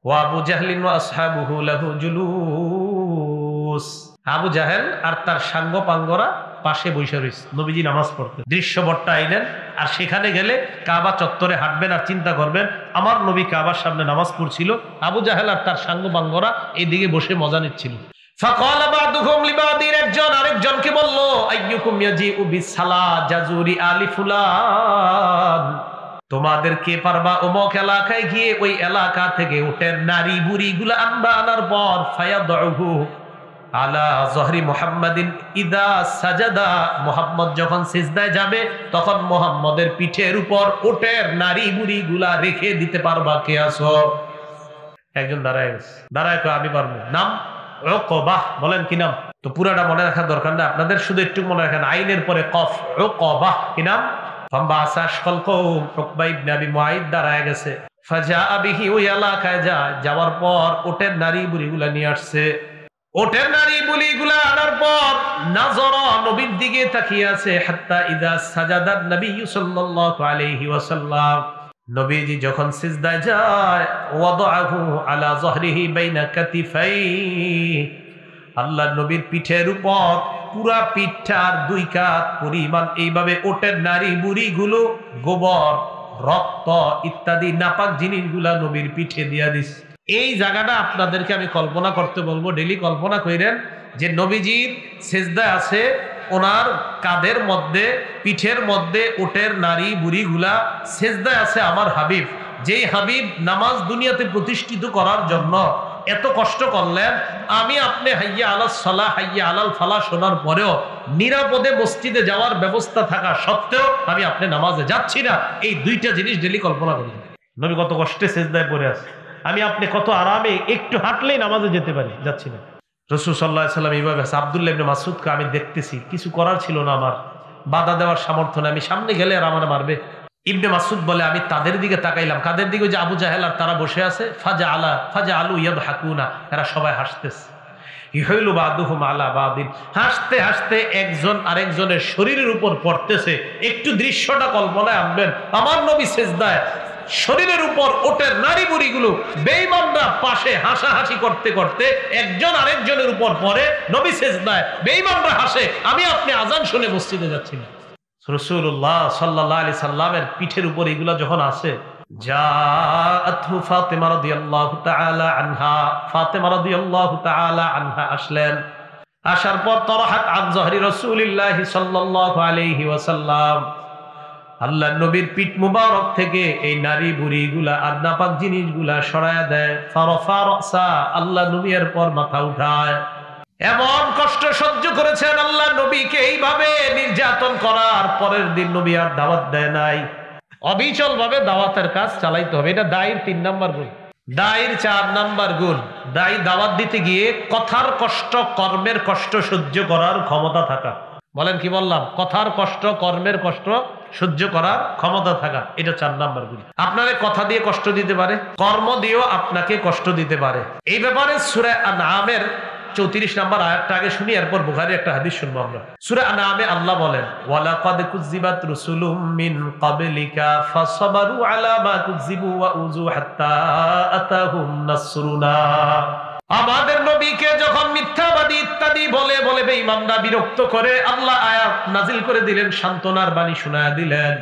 ওয়া আবু জাহলিন ওয়া আসহাবুহু লাহু জুলুস। আবু জাহেল আর তার সাঙ্গ পাঙ্গরা পাশে বসে রয়েছে, নবীজি নামাজ পড়তে। দৃশ্যপটটা আইলেন, আর সেখানে গেলে কাবা চত্বরে হাঁটবেন আর চিন্তা করবেন আমার নবী কাবার সামনে নামাজ পড়ছিল, আবু জাহেল আর তার সাঙ্গ পাঙ্গরা এইদিকে বসে মজা নিচ্ছিল। ফাকালা বাদুহুম লিবাদির, একজন আরেকজনকে বলল, আইয়ুকুম ইয়াজিউ বিসালা জাজুরি আলি ফুলান, তোমাদের কে পারবা অমুক এলাকায় গিয়ে ওই এলাকা থেকে উটের নারী বুড়ি গুলা আনবা, আনার পর ফায়াদউহু আলা যহরি মুহাম্মাদিন ইদা সাজাদা, মুহাম্মদ যখন সিজদায় যাবে তখন মুহাম্মদের পিঠের উপর উটের নারী বুড়ি গুলা রেখে দিতে পারবা কে আছো? একজন দাঁড়ায় গেছে, দাঁড়ায় কয় আমি পারবো। নাম উকবাহ। বলেন কি নাম? তো পুরাটা মনে রাখার দরকার না, আপনাদের শুধু একটু মনে রাখেন, আইনের পরে কফ, উকবাহ কি নাম? দাঁড়ায় গেছে। ওই এলাকায় যাওয়ার পর ওটের নারী বুড়ি গুলা নিয়ে আসছে। ওটের নারী বুড়ি গুলা আনার পর নাজরা, নবীর দিকে তাকিয়ে আছে। হাত্তা ইদা সাজাদাত নবী সাল্লাল্লাহু আলাইহি ওয়াসাল্লাম, নবীজি যখন সিজদায় যায়, ওয়াদাহু আলা যহরিহি বাইনা কাতিফাইহি, আল্লাহ নবীর পিঠের উপর পুরা পিঠটার 2 কাঁধ পরিমাণ এইভাবে ওটের নারী বুড়ি গুলো গোবর, রক্ত ইত্যাদি নাপাক জিনিসগুলা নবীর পিঠে দিয়া দিস। এই জায়গাটা আপনাদেরকে আমি কল্পনা করতে বলবো, ডেলি কল্পনা করেন যে নবীজির সিজদায় আছে, ওনার কাঁধের মধ্যে পিঠের মধ্যে ওটের নারী বুড়িগুলা সিজদায় আছে আমার হাবিব, যেই হাবিব নামাজ দুনিয়াতে প্রতিষ্ঠিত করার জন্য এত কষ্ট করলেন। আমি আপনি হাইয়া আলাস সালাহ হাইয়া আলাল ফালাহ শোনার পরেও নিরাপদে মসজিদে যাওয়ার ব্যবস্থা থাকা সত্ত্বেও আমি আপনি নামাজে যাচ্ছি না। এই 2টা জিনিস ডেলি কল্পনা করি। নবী কত কষ্টে সিজদায় পড়ে আছে, আমি আপনি কত আরামে একটু হাঁটলেই নামাজে যেতে পারি, যাচ্ছি না। রাসূল সাল্লাল্লাহু আলাইহি সাল্লাম এইভাবে আছে। আব্দুল্লাহ ইবনে মাসউদকে আমি দেখতেছি, কিছু করার ছিল না, আমার বাধা দেওয়ার সামর্থ্য নেই, আমি সামনে গেলে আর আমার মারবে। ইবনে মাসউদ বলে আমি তাদের দিকে তাকাইলাম, কাদের দিকে? যে আবু জাহেল আর তারা বসে আছে। ফাজা আলু ইয়াদহাকুনা, এরা সবাই হাসতেছে। ইহইলু বাদুহুম আলা বাদিন, হাসতে হাসতে একজন আরেকজনের শরীরের উপর পড়তেছে। একটু দৃশ্যটা কল্পনায় আনবেন, আমার নবী সিজদায়, শরীরের উপর ওটের নারী বুড়িগুলো বেঈমানরা পাশে হাসাহাসি করতে করতে একজন আরেকজনের উপর পড়ে, নবী সিজদায়, বেঈমানরা হাসে, আমি আপনি আজান শুনে মসজিদে যাচ্ছি না। রাসূলুল্লাহ সাল্লাল্লাহু আলাইহি সাল্লামের পিঠের উপর এগুলা যখন আছে, জাআতহু ফাতিমা রাদিয়াল্লাহু তাআলা আনহা, ফাতিমা রাদিয়াল্লাহু তাআলা আনহা আসলেন। আসার পর তরহাত আন যহরি রাসূলিল্লাহ সাল্লাল্লাহু আলাইহি ওয়াসাল্লাম, আল্লাহ নবীর পিঠ মুবারক থেকে এই নারী বুড়িগুলা আর নাপাক জিনিসগুলা সরায়া দেয়। ফারফা রাসা, আল্লাহ নবী এর পর মাথা উঠায়। এমন কষ্ট সহ্য করেছেন আল্লাহ নবীকে এইভাবে নির্যাতন করার পরের দিন নবী আর দাওয়াত দেয় নাই। অবিচল ভাবে দাওয়াতের কাজ চালাইতে হবে, এটা দায়ের 3 নাম্বার গুণ। দায়ের 4 নাম্বার গুণ, দায়ী দাওয়াত দিতে গিয়ে কথার কষ্ট কর্মের কষ্ট সহ্য করার ক্ষমতা থাকা। বলেন কি বললাম? কথার কষ্ট কর্মের কষ্ট সহ্য করার ক্ষমতা থাকা, এটা 4 নাম্বার গুণ। আপনারে কথা দিয়ে কষ্ট দিতে পারে, কর্ম দিয়েও আপনাকে কষ্ট দিতে পারে। এই ব্যাপারে সূরা আনআমের 34 নাম্বার আয়াতটা আগে শুনি, এরপর বুখারীর একটা হাদিস শুনবো আমরা। সূরা আনআমে আল্লাহ বলেন, ওয়ালাকাদ কুযিবাত রুসুলুম মিন ক্বাবলিকা ফাসাবারু আলা মা কুযিবু ওয়া উযু হাত্তা আতাহুম নাসরুনা। আমাদের নবীকে যখন মিথ্যাবাদী ইত্যাদি বলে বলে বেঈমানরা বিরক্ত করে, আল্লাহ আয়াত নাজিল করে দিলেন, সান্ত্বনার বাণী শোনায়া দিলেন।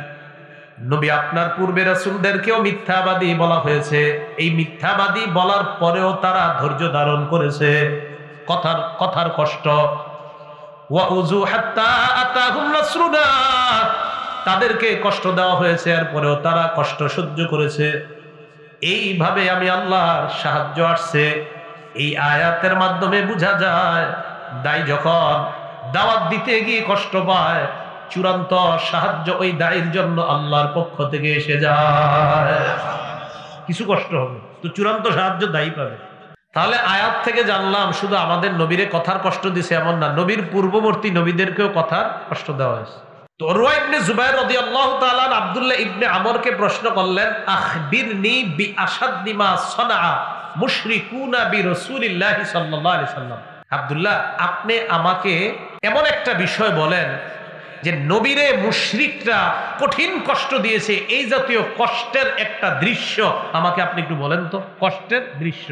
নবী আপনার পূর্বে রাসূলদেরকেও মিথ্যাবাদী বলা হয়েছে, এই মিথ্যাবাদী বলার পরেও তারা ধৈর্য ধারণ করেছে, কথার কষ্ট। ওয়া উযু হাত্তা আতাহুম নাসরুনা, তাদেরকে কষ্ট দেওয়া হয়েছে, এরপরেও তারা কষ্ট সহ্য করেছে। এইভাবে আমি আল্লাহর সাহায্য আসছে। এই আয়াতের মাধ্যমে বোঝা যায়, দায়ী যখন দাওয়াত দিতে গিয়ে কষ্ট পায়, চূড়ান্ত সাহায্য ওই দায়ীর জন্য আল্লাহর পক্ষ থেকে এসে যায়। কিছু কষ্ট হবে তো চূড়ান্ত সাহায্য দায়ী পাবে। তাহলে আয়াত থেকে জানলাম শুধু আমাদের নবীরে কথার কষ্ট দিছে এমন না, নবীর পূর্ববর্তী নবীদেরকেও কথার কষ্ট দেওয়া হয়েছে। তো উরওয়া ইবনে জুবাইর রাদিয়াল্লাহু তাআলা আব্দুল্লাহ ইবনে আমরকে প্রশ্ন করলেন, আখবিরনি বিআশাদ্দি মা সানাআ মুশরিকুনা বিরাসূলিল্লাহ সাল্লাল্লাহু আলাইহি সাল্লাম। আব্দুল্লাহ, আপনি আমাকে এমন একটা বিষয় বলেন যে নবীরে মুশরিকরা কঠিন কষ্ট দিয়েছে, এই জাতীয় কষ্টের একটা দৃশ্য আমাকে আপনি একটু বলেন তো, কষ্টের দৃশ্য।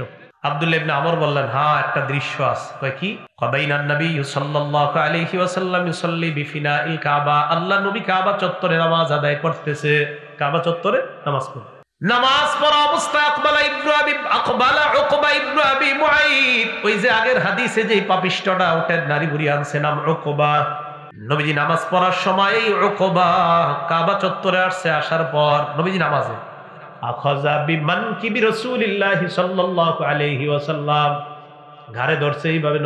আব্দুল্লাহ ইবনে আমর বললেন, হ্যাঁ একটা দৃশ্য আছে। কয় কি? কাবাইনান নবী সাল্লাল্লাহু আলাইহি ওয়াসাল্লাম ইউসাল্লি বিফিনাইল কাবা, আল্লাহ নবী কাবা চত্বরে নামাজ আদায় করতেছে, কাবা চত্বরে নামাজ পড়ে, নামাজ পড়া অবস্থায় আকবালা উকবা ইবনে আবি মুআইদ, ওই যে আগের হাদিসে যে পাপিষ্ঠটা উটের নারী বুড়ি আনছে নাম উকবা, নবীজি নামাজ পড়ার সময় এই উকবা কাবা চত্বরে আসছে। আসার পর নবীজি নামাজে আখাযা বিমানকিবি রাসূলিল্লাহি সাল্লাল্লাহু আলাইহি ওয়াসাল্লাম, ঘাড়ে ধরছে এইভাবে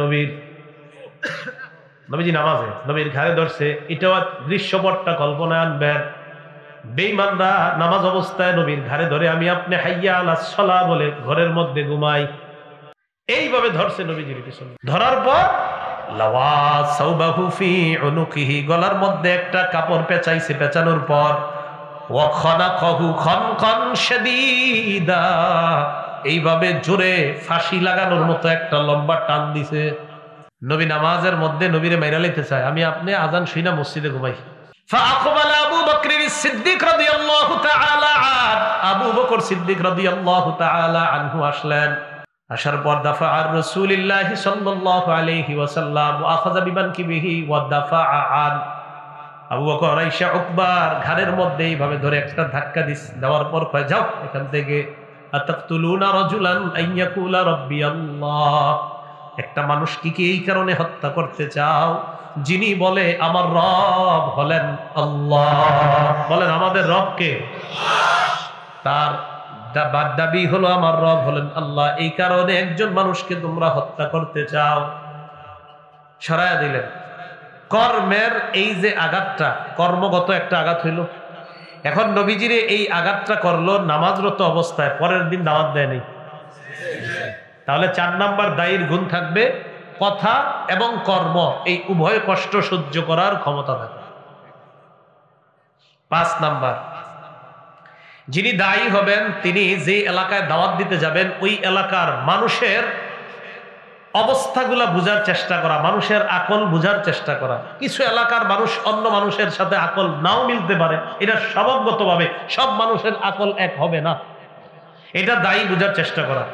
নবীজি নামাজে নবীর ঘাড়ে ধরছে। এটাও দৃশ্যপটটা কল্পনা আনবেন, বেঈমানরা নামাজ অবস্থায় নবীর ঘাড়ে ধরে আমি আপনি হাইয়া আলাস সালাহ বলে ঘরের মধ্যে ঘুমাই, এইভাবে ধরছে নবীজির পিছনে। ধরার পর লাওয়া সাওবাহু ফি উনুকিহি, গলার মধ্যে একটা কাপড় পেঁচাইছে, পেঁচানোর পর ওয়া খানাকাহু খানকান শাদীদা, এইভাবে জোরে ফাঁসি লাগানোর মতো একটা লম্বা টান দিছে। নবী নামাজের মধ্যে নবীরে মাইরা লইতে চায়, আমি আপনি আজান শুই না মসজিদে ঘুমাই। فأقبل أبو بكر الصديق رضي الله تعالى عنه, আবু বকর সিদ্দিক রাদিয়াল্লাহু তাআলা আনহু আসলেন। আসার পর দাফা আর রাসূলুল্লাহ সাল্লাল্লাহু আলাইহি ওয়াসাল্লাম ওয়া আখাযা বিমানকিবিহি ওয়া দাফাআ আন, আবু বকর আয়েশা উকবার ঘাড়ের মধ্যে এইভাবে ধরে একটা ধাক্কা দেওয়ার পর কয়, যাও এখান থেকে। আতাকতুলুনা রাজুলান আইয়াকুলা রাব্বি আল্লাহ, একটা মানুষ কি এই কারণে হত্যা করতে চাও যিনি বলে আমার রব হলেন আল্লাহ। বলেন আমাদের রব কে? তার দাবি হলো আমার রব হলেন আল্লাহ, এই কারণে একজন মানুষকে তোমরা হত্যা করতে চাও। সরায়া দিলেন। কর্মের এই যে আঘাতটা, কর্মগত একটা আঘাত হইল। এখন নবীজিরে এই আঘাতটা করলো নামাজরত অবস্থায়, পরের দিন দাওয়াত দেয় নাই। তাহলে 4 নাম্বার দায়ীর গুণ থাকবে কথা এবং কর্ম, এই উভয় কষ্ট সহ্য করার ক্ষমতা থাকে। 5 নাম্বার, যিনি দায়ী হবেন তিনি যে এলাকায় দাওয়াত দিতে যাবেন ওই এলাকার মানুষের অবস্থাগুলা বুঝার চেষ্টা করা, মানুষের আকল বুঝার চেষ্টা করা। কিছু এলাকার মানুষ অন্য মানুষের সাথে আকল নাও মিলতে পারে, এটা স্বভাবগতভাবে সব মানুষের আকল এক হবে না, এটা দায়ী বুঝার চেষ্টা করা।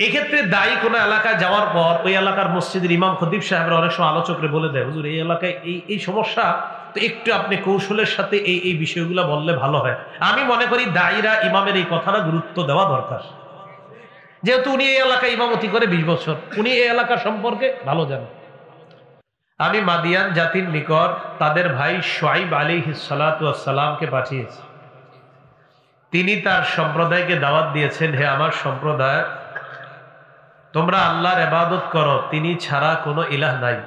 এই ক্ষেত্রে দায়ী কোনো এলাকায় যাওয়ার পর ওই এলাকার মসজিদের ইমাম খতিব সাহেবরা অনেক সময় আলোচকরে বলে দেয়, হুজুর এই এলাকায় এই সমস্যা, তো একটু আপনি কৌশলের সাথে এই বিষয়গুলো বললে ভালো হয়। আমি মনে করি দায়ীরা ইমামের এই কথাটা গুরুত্ব দেওয়া দরকার, যেহেতু উনি এই এলাকায় ইমামতি করে 20 বছর, উনি এই এলাকা সম্পর্কে ভালো জানেন। আমি মাদিয়ান জাতির নিকট তাদের ভাই শুআইব আলাইহিস সালাতু ওয়াস সালামকে পাঠিয়েছি। তিনি তার সম্প্রদায়কে দাওয়াত দিয়েছেন, হে আমার সম্প্রদায়, তোমরা আল্লাহর ইবাদত করো, তিনি ছাড়া কোনো ইলাহ নাই।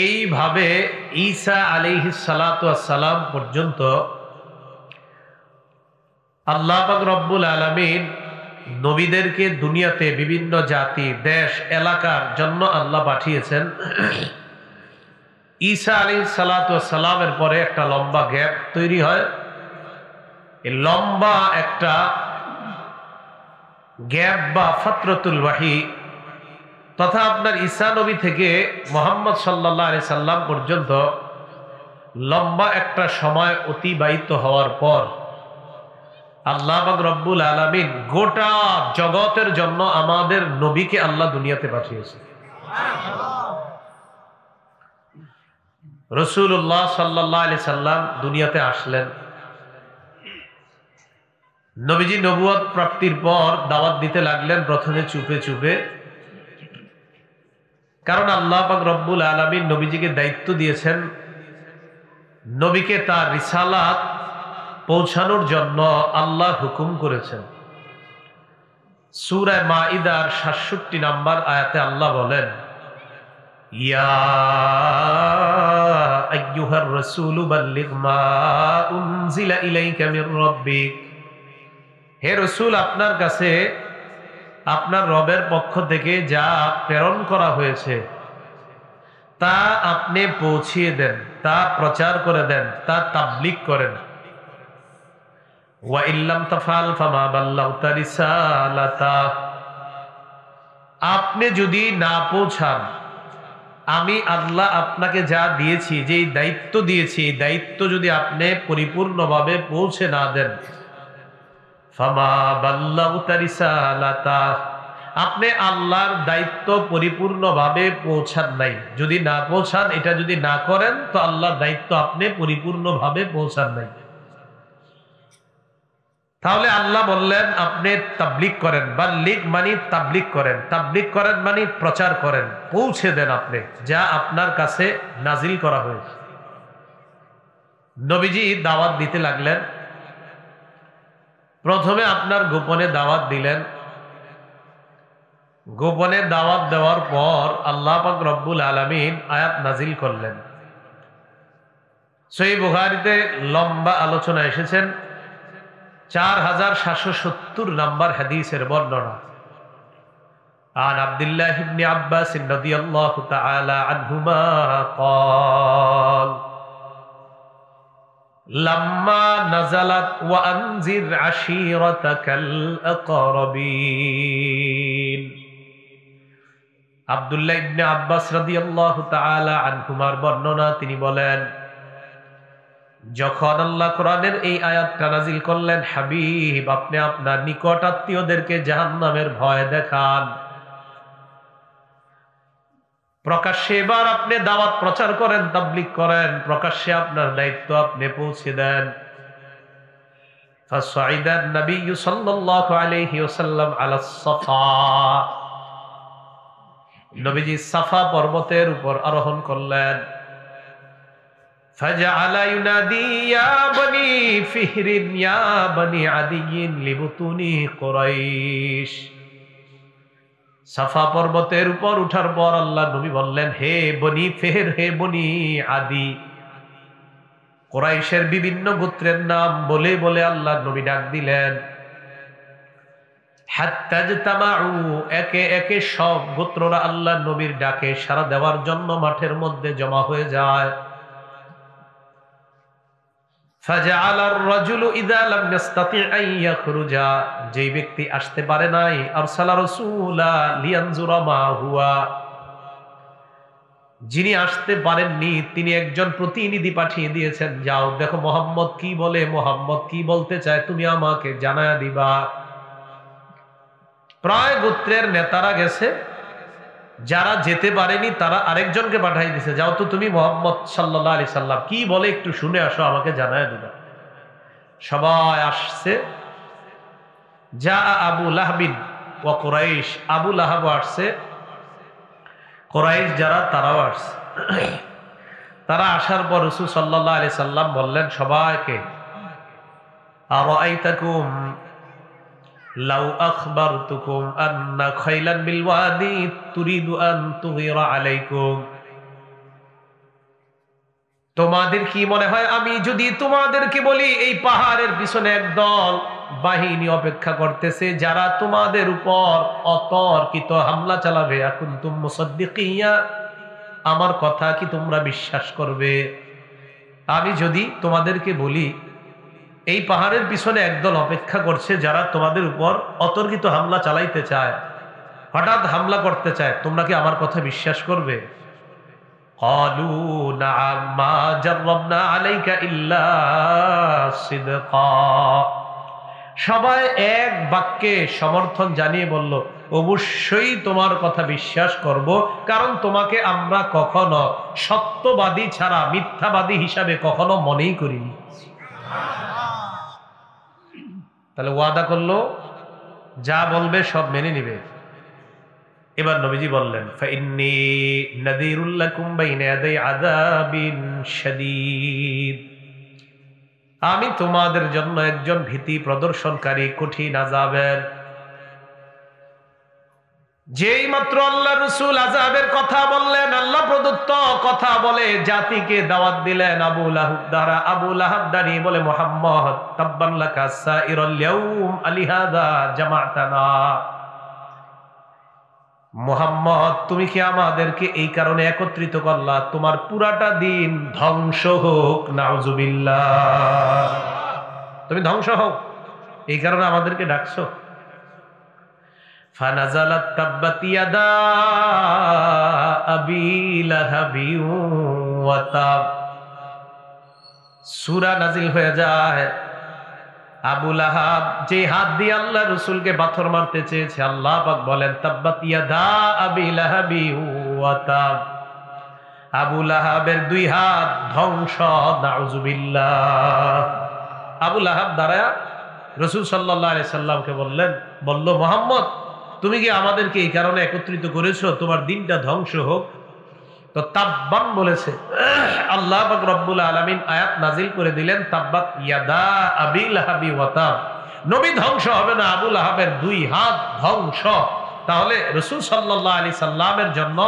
এইভাবে ঈসা আলাইহিস সালাতু ওয়াস সালাম পর্যন্ত আল্লাহ পাক রব্বুল আলামিন নবীদেরকে দুনিয়াতে বিভিন্ন জাতি, দেশ, এলাকার জন্য আল্লাহ পাঠিয়েছেন। ঈসা আলাইহিস সালাতু ওয়াস সালামের পরে একটা লম্বা গ্যাপ তৈরি হয়। এই লম্বা একটা গ্যাপ বা ফাতরাতুল ওয়াহি, তথা আপনার ঈসা নবী থেকে মুহাম্মদ সাল্লাল্লাহু আলাইহি সাল্লাম পর্যন্ত লম্বা একটা সময় অতিবাহিত হওয়ার পর আল্লাহ পাক রব্বুল আলামিন গোটা জগতের জন্য আমাদের নবীকে আল্লাহ দুনিয়াতে পাঠিয়েছে। রাসূলুল্লাহ সাল্লাল্লাহু আলাইহি সাল্লাম দুনিয়াতে আসলেন। নবীজি নবুয়ত প্রাপ্তির পর দাওয়াত দিতে লাগলেন, প্রথমে চুপে চুপে, কারণ আল্লাহ পাক রব্বুল আলামিন নবীজিকে দায়িত্ব দিয়েছেন নবীকে তার রিসালাত পৌঁছানোর জন্য আল্লাহ হুকুম করেছেন। সূরা মাইদার ৬৭ নম্বর আয়াতে আল্লাহ বলেন, ইয়া আইয়ুহার রাসূলু বাল্লিগ মা উনজিলা ইলাইকা মির রাব্বিক, হে রাসূল, আপনার কাছে আপনার রবের পক্ষ থেকে যা প্রেরণ করা হয়েছে তা আপনি পৌঁছিয়ে দেন, তা প্রচার করে দেন, তা তাবলীগ করেন। ওয়া ইল্লাম তাফআল ফামা বাল্লাগতা রিসালাতা, আপনি যদি না পৌঁছান, আমি আল্লাহ আপনাকে যা দিয়েছি, যেই দায়িত্ব দিয়েছি, এই দায়িত্ব যদি আপনি পরিপূর্ণভাবে পৌঁছে না দেন, ফামা বাল্লাগতা রিসালাতা, আপনি আল্লাহর দায়িত্ব পরিপূর্ণভাবে পৌঁছান নাই। যদি না পৌঁছান, এটা যদি না করেন, তো আল্লাহর দায়িত্ব আপনি পরিপূর্ণভাবে পৌঁছান নাই। তাহলে আল্লাহ বললেন আপনি তাবলীগ করেন। বাল্লিগ মানে তাবলীগ করেন, তাবলীগ করেন মানে প্রচার করেন, পৌঁছে দেন আপনি যা আপনার কাছে নাজিল করা হয়েছে। নবীজি দাওয়াত দিতে লাগলেন। প্রথমে আপনার গোপনে দাওয়াত দিলেন। গোপনে দাওয়াত দেওয়ার পর আল্লাহ পাক রব্বুল আলামিন আয়াত নাজিল করলেন। সহিহ বুখারীতে লম্বা আলোচনা এসেছেন, 4770 নম্বর হাদিসের বর্ণনা। আন আব্দুল্লাহ ইবনে আব্বাস রাদিয়াল্লাহু তাআলা আনহুমা قال লাম্মা নাযালাত ওয়া আনজির আশীরাতাকাল আকরাবিন। আব্দুল্লাহ ইবনে আব্বাস রাদিয়াল্লাহু তাআলা আনহুমার বর্ণনা, তিনি বলেন, যখন আল্লাহ কোরআনের এই আয়াতটা নাজিল করলেন, হাবিব আপনি আপনার নিকট আত্মীয়দেরকে জাহান্নামের ভয় দেখান, প্রকাশ্যে এবার আপনি দাওয়াত প্রচার করেন, তাবলীগ করেন, প্রকাশ্যে আপনার দায়িত্ব আপনি পৌঁছে দেন। ফাসাইদান নবী সাল্লাল্লাহু আলাইহি ওয়াসাল্লাম আলা সাফা, নবীজি সাফা পর্বতের উপর আরোহণ করলেন। ফাজআলা ইউনাদি ইয়া বনি ফিহরিন ইয়া বনি আদিয়িন লিবুতুনি কুরাইশ। সাফা পর্বতের উপর উঠার পর আল্লাহ নবী বললেন, হে বনি ফেহর, হে বনি আদি, কুরাইশের বিভিন্ন গোত্রের নাম বলে বলে আল্লাহ নবী ডাক দিলেন। হাত্তা ইজতামাউ, একে একে সব গোত্ররা আল্লাহ নবীর ডাকে সাড়া দেওয়ার জন্য মাঠের মধ্যে জমা হয়ে যায়। ফাজআলার রাজুলু ইযা লাম ইস্তাতি' আন ইয়াখরুজা, যেই ব্যক্তি আসতে পারে নাই, আরসালা রাসূলা লিয়ানজুরা মা হুয়া, যিনি আসতে পারেননি তিনি একজন প্রতিনিধি পাঠিয়ে দিয়েছেন, যাও দেখো মুহাম্মদ কি বলে, মুহাম্মদ কি বলতে চায়, তুমি আমাকে জানায়া দিবা। প্রায় গোত্রের নেতারা গেছে, যারা যেতে পারেনি তারা আরেকজনকে পাঠাই দিয়েছে, যাও তো তুমি মুহাম্মদ সাল্লাল্লাহু আলাইহি সাল্লাম কি বলে একটু শুনে আসো, আমাকে জানায় দিবা। সবাই আসছে। যা আবু লাহাবিন ওয়া কুরাইশ, আবু লাহাব আসছে, কুরাইশ যারা তারাও আসছে। তারা আসার পর রাসূল সাল্লাল্লাহু আলাইহি সাল্লাম বললেন সবাইকে, আরাআইতাকুম লাউ আখবারতুকুম আন্না খাইলান বিল ওয়াদি তুরিদু আন তুগিরা আলাইকুম, তোমাদের কি মনে হয় আমি যদি তোমাদেরকে বলি এই পাহাড়ের পিছনে একদল বাহিনী অপেক্ষা করতেছে যারা তোমাদের উপর অতর্কিত হামলা চালাবে, আকুনতুম মুসাদ্দিকিয়া, আমার কথা কি তোমরা বিশ্বাস করবে? আমি যদি তোমাদেরকে বলি এই পাহাড়ের পিছনে একদল অপেক্ষা করছে যারা তোমাদের উপর অতর্কিত হামলা চালাইতে চায়, হঠাৎ হামলা করতে চায়, তোমরা কি আমার কথা বিশ্বাস করবে? ক্বালু না'আম মা জাররাবনা আলাইকা ইল্লা সিদকা, সবাই এক বাক্যে সমর্থন জানিয়ে বলল, অবশ্যই তোমার কথা বিশ্বাস করব, কারণ তোমাকে আমরা কখনো সত্যবাদী ছাড়া মিথ্যাবাদী হিসাবে কখনো মনেই করিনি। তাহলে ওয়াদা করলো যা বলবে সব মেনে নিবে। এবার নবীজি বললেন, ফাইন্নী নাযীরুল লাকুম বাইনা ইয়াদাই আযাবিন শাদীদ, আমি তোমাদের জন্য একজন ভীতি প্রদর্শনকারী কঠিন আযাবের। যেই মাত্র আল্লাহ রাসূল আযাবের কথা বললেন, আল্লাহ প্রদত্ত কথা বলে জাতিকে দাওয়াত দিলেন। আবু লাহাব দ্বারা, আবু লাহাব দাঁড়িয়ে বলে, মুহাম্মদ তাব্বান লাকা সাইরাল ইয়াউম আলিহাদা জামাতানা, মুহাম্মদ তুমি কি আমাদেরকে এই কারণে একত্রিত করলা, তোমার পুরাটা দিন ধ্বংস হোক, নাউজুবিল্লাহ, তুমি ধ্বংস হোক এই কারণে আমাদেরকে ডাকছো। ফানাজালাত তাব্বাত ইয়াদা আবি লাহাবি ওয়া তাব, সূরা নাজিল হয়ে যায়। আবু লাহাব যে হাত দিয়ে আল্লাহ রাসূলকে পাথর মারতে চেয়েছে, আল্লাহ পাক বলেন তাব্বাত ইয়াদা আবি লাহাবি ওয়া তাব, আবু লাহাবের দুই হাত ধ্বংস, নাউযুবিল্লাহ। আবু লাহাব দাঁড়ায়া রাসূল সাল্লাল্লাহু আলাইহি সাল্লামকে বলল মুহাম্মদ, তুমি কি আমাদেরকে এই কারণে একত্রিত করেছো তোমার দিনটা ধ্বংস হোক? তো তাব্বান বলেছে। আল্লাহ পাক রব্বুল আলামিন আয়াত নাজিল করে দিলেন তাব্বাত ইয়াদা আবি লাহাবি ওয়া তাব, নবী ধ্বংস হবে না, আবু লাহাবের দুই হাত ধ্বংস। তাহলে রাসূল সাল্লাল্লাহু আলাইহি সাল্লামের জন্য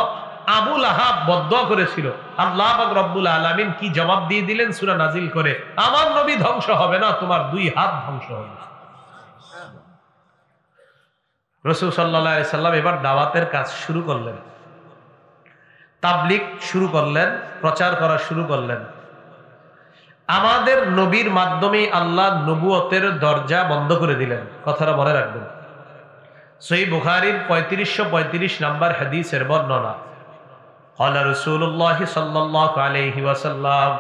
আবু লাহাব বদদুয়া করেছিল, আল্লাহ পাক রব্বুল আলামিন কি জবাব দিয়ে দিলেন সূরা নাজিল করে, আমার নবী ধ্বংস হবে না, তোমার দুই হাত ধ্বংস হবে। রাসূল সাল্লাল্লাহু আলাইহি সাল্লাম এবার দাওয়াতের কাজ শুরু করলেন, তাবলীগ শুরু করলেন, প্রচার করা শুরু করলেন। আমাদের নবীর মাধ্যমে আল্লাহ নবুয়তের দরজা বন্ধ করে দিলেন, কথাটা মনে রাখবেন। সহিহ বুখারীর 3535 নম্বর হাদিসের বর্ণনা, ক্বালা রাসূলুল্লাহ সাল্লাল্লাহু আলাইহি ওয়াসাল্লাম,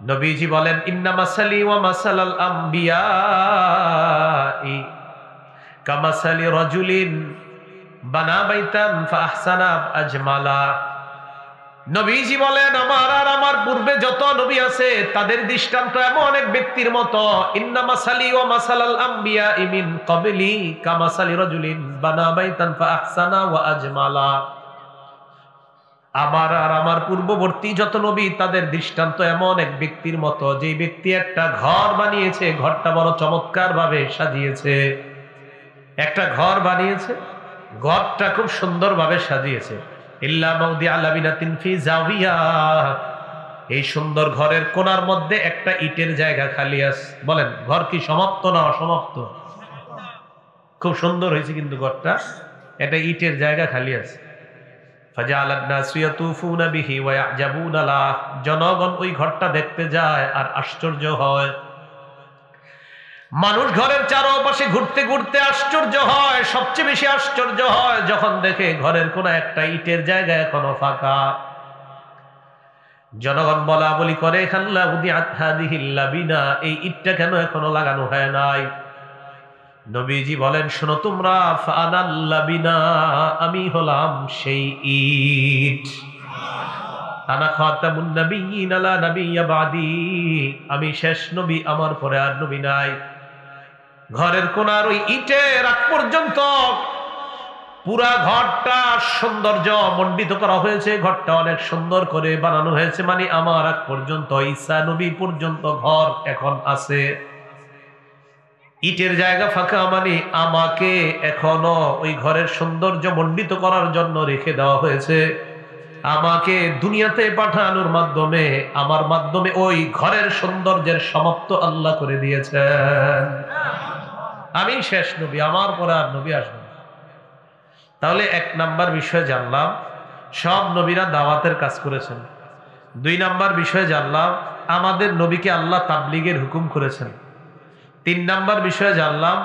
নবীজি বলেন ইন্না মাসালি ওয়া মাসালাল আমবিয়াই কামাসালি রাজুলিন বানা বাইতান ফাহসানা আজমালা। নবীজি বলেন আমার আর আমার পূর্বে যত নবী আছে তাদের দৃষ্টান্ত এমন এক ব্যক্তির মতো, ইন্না মাসালি ওয়া মাসালাল আমবিয়া মিন ক্বাবলি কামাসালি রাজুলিন বানা বাইতান ফাহসানা ওয়া আজমালা। আমার আর আমার পূর্ববর্তী যত নবী তাদের দৃষ্টান্ত এমন এক ব্যক্তির মতো, যে ব্যক্তি একটা ঘর বানিয়েছে, ঘরটা বড় চমৎকার ভাবে সাজিয়েছে। একটা ঘর বানিয়েছে, ঘরটা খুব সুন্দরভাবে সাজিয়েছে। ইল্লা মাউদিআ লাবিনাতিন ফি জাওিয়া, এই সুন্দর ঘরের কোণার মধ্যে একটা ইটের জায়গা খালি আছে। বলেন ঘর কি সমাপ্ত না অসমাপ্ত? খুব সুন্দর হয়েছে কিন্তু ঘরটা, একটা ইটের জায়গা খালি আছে। ফাজাআলান নাসু ইয়াতুফুনা বিহি ওয়া ইয়াজাবুনা লা, জনগণ ওই ঘরটা দেখতে যায় আর আশ্চর্য হয়। মানুষ ঘরের চারপাশে ঘুরতে ঘুরতে আশ্চর্য হয়। সবচেয়ে বেশি আশ্চর্য হয় যখন দেখে ঘরের কোন একটা ইটের জায়গা এখনো ফাঁকা। জনগণ বলা বলি করে, খাল্লা উদিআত হাদিহিল লাবিনা, এই ইটটা কেন এখনো লাগানো হয় নাই? নবীজি বলেন শোনো তোমরা, ফানাল লাবিনা, আমি হলাম সেই ইট। আনা খাতামুন নাবিয়্যিন লা নাবিয়্যা বাদি, আমি শেষ নবী, আমার পরে আর নবী নাই। ঘরের কোণার ওই ইটের আগ পর্যন্ত পুরা ঘরটা সৌন্দর্য মণ্ডিত করা হয়েছে, ঘরটা অনেক সুন্দর করে বানানো হয়েছে, মানে আমার আগ পর্যন্ত, ঈসা নবী পর্যন্ত ঘর এখন আছে। ইটের জায়গা ফাঁকা মানে আমাকে এখনো ওই ঘরের সৌন্দর্য মণ্ডিত করার জন্য রেখে দেওয়া হয়েছে। আমাকে দুনিয়াতে পাঠানোর মাধ্যমে, আমার মাধ্যমে ওই ঘরের সৌন্দর্যের সমাপ্ত আল্লাহ করে দিয়েছেন। আমি শেষ নবী, আমার পরে আর নবী আসবে না। তাহলে এক নাম্বার বিষয় জানলাম, সব নবীরা দাওয়াতের কাজ করেছেন। দুই নাম্বার বিষয় জানলাম, আমাদের নবীকে আল্লাহ তাবলীগের হুকুম করেছেন। তিন নাম্বার বিষয় জানলাম,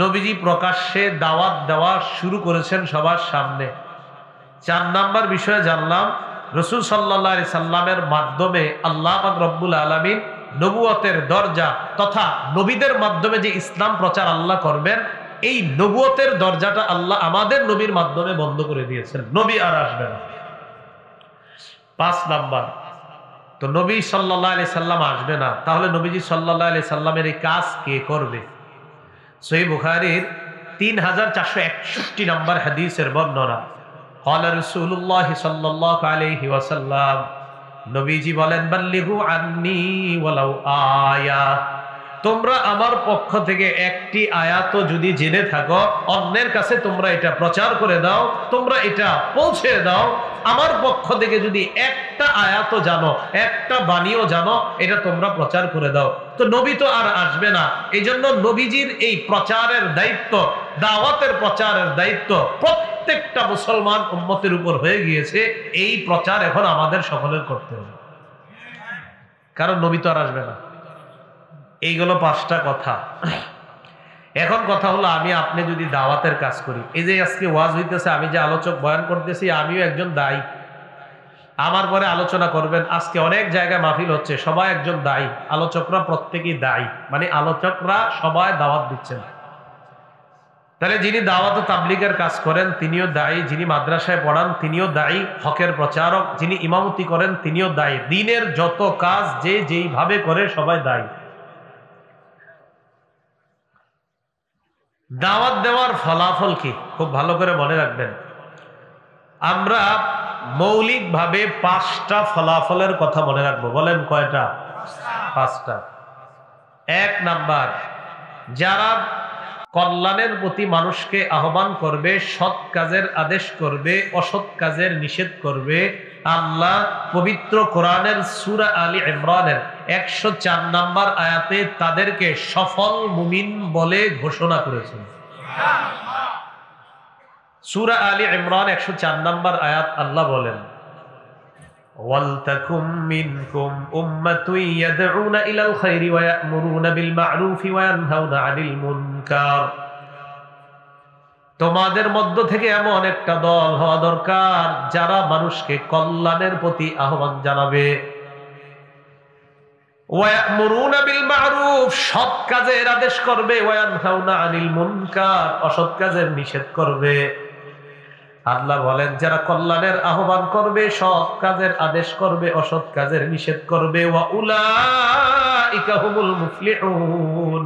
নবীজি প্রকাশ্যে দাওয়াত দেওয়া শুরু করেছেন সবার সামনে। চার নাম্বার বিষয় জানলাম, রাসূল সাল্লাল্লাহু আলাইহি সাল্লামের মাধ্যমে আল্লাহ পাক রব্বুল আলামিন নবুয়তের দরজা তথা নবীদের মাধ্যমে যে ইসলাম প্রচার আল্লাহ করবেন, এই নবুয়তের দরজাটা আল্লাহ আমাদের নবীর মাধ্যমে বন্ধ করে দিয়েছেন, নবী আর আসবে না। পাঁচ নাম্বার, তো নবী সাল্লাল্লাহু আলাইহি সাল্লাম আসবে না, তাহলে নবীজি সাল্লাল্লাহু আলাইহি সাল্লামের এই কাজ কে করবে? সহিহ বুখারীর 3461 নম্বর হাদিসের বর্ণনা, ক্বালা রাসূলুল্লাহ সাল্লাল্লাহু আলাইহি ওয়াসাল্লাম, নবীজি বলেন বাল্লিগু আন্নী ওয়ালাউ আয়া, তোমরা আমার পক্ষ থেকে একটি আয়াত যদি জেনে থাকো, অন্যের কাছে তোমরা এটা প্রচার করে দাও, তোমরা এটা পৌঁছে দাও। আমার পক্ষ থেকে যদি একটা আয়াত জানো, একটা বাণীও জানো, এটা তোমরা প্রচার করে দাও। তো নবী তো আর আসবে না, এই জন্য নবীজির এই প্রচারের দায়িত্ব, দাওয়াতের প্রচারের দায়িত্ব প্রত্যেকটা মুসলমান উম্মতের উপর হয়ে গিয়েছে। এই প্রচার এখন আমাদের সকলের করতে হবে, কারণ নবী তো আর আসবে না। এইগুলো পাঁচটা কথা। এখন কথা হলো, আমি আপনি যদি দাওয়াতের কাজ করি, এই যে আজকে ওয়াজ হইতেছে, আমি যে আলোচক বয়ান করতেছি, আমিও একজন দায়ী। আমার পরে আলোচনা করবেন, আজকে অনেক জায়গায় মাহফিল হচ্ছে, সবাই একজন দায়ী। আলোচকরা প্রত্যেকেই দায়ী, মানে আলোচকরা সবাই দাওয়াত দিচ্ছেন। তাহলে যিনি দাওয়াত ও তাবলীগের কাজ করেন তিনিও দায়ী, যিনি মাদ্রাসায় পড়ান তিনিও দায়ী, হকের প্রচারক যিনি ইমামতি করেন তিনিও দায়ী। দ্বীনের যত কাজ যে যেইভাবে করে সবাই দায়ী। দাওয়াত দেওয়ার ফলাফল কি খুব ভালো করে মনে রাখবেন। আমরা মৌলিকভাবে 5টা ফলাফলের কথা মনে রাখবো। বলেন কয়টা? 5টা। 1 নাম্বার, যারা কল্যাণের প্রতি মানুষকে আহ্বান করবে, সৎ কাজের আদেশ করবে, অসৎ কাজের নিষেধ করবে, আল্লাহ পবিত্র কোরআনের সূরা আলী ইমরানের 104 নম্বর আয়াতে তাদেরকে সফল মুমিন বলে ঘোষণা করেছেন। সূরা আলী ইমরান 104 নম্বর আয়াত, আল্লাহ বলেন, ওয়ালতাকুম মিনকুম উম্মাতুন ইয়াদউনা ইলাল খায়রি ওয়া ইয়া'মুরুনা বিল মা'রুফি ওয়া ইয়ানহাউনা আনিল মুনকার। তোমাদের মধ্য থেকে এমন একটা দল হওয়া দরকার যারা মানুষকে কল্যাণের প্রতি আহ্বান জানাবে, ওয়া ইয়া'মুরুনা বিল মা'রুফ, সৎ কাজের আদেশ করবে, ওয়া ইয়ানহাউনা আনিল মুনকার, অসৎ কাজের নিষেধ করবে। আল্লাহ বলেন, যারা কল্যাণের আহ্বান করবে, সৎ কাজের আদেশ করবে, অসৎ কাজের নিষেধ করবে, ওয়া উলাইকা হুমুল মুফলিহুন,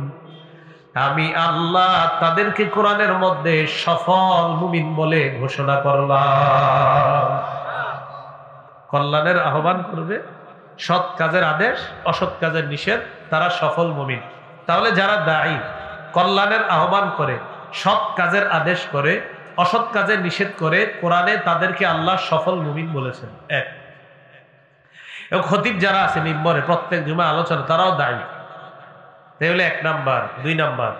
আমি আল্লাহ তাদেরকে কোরআনের মধ্যে সফল মুমিন বলে ঘোষণা করলাম। কল্যাণের আহ্বান করবে, সৎ কাজের আদেশ, অসৎ কাজের নিষেধ, তারা সফল মুমিন। তাহলে যারা দায়ী, কল্যাণের আহ্বান করে, সৎ কাজের আদেশ করে, অসৎ কাজের নিষেধ করে, কোরআনে তাদেরকে আল্লাহ সফল মুমিন বলেছেন। 1। এবং খতিব যারা আছে মিম্বরে প্রত্যেক জুমা আলোচনা, তারাও দায়ী। তাহলে 1 নাম্বার। 2 নাম্বার,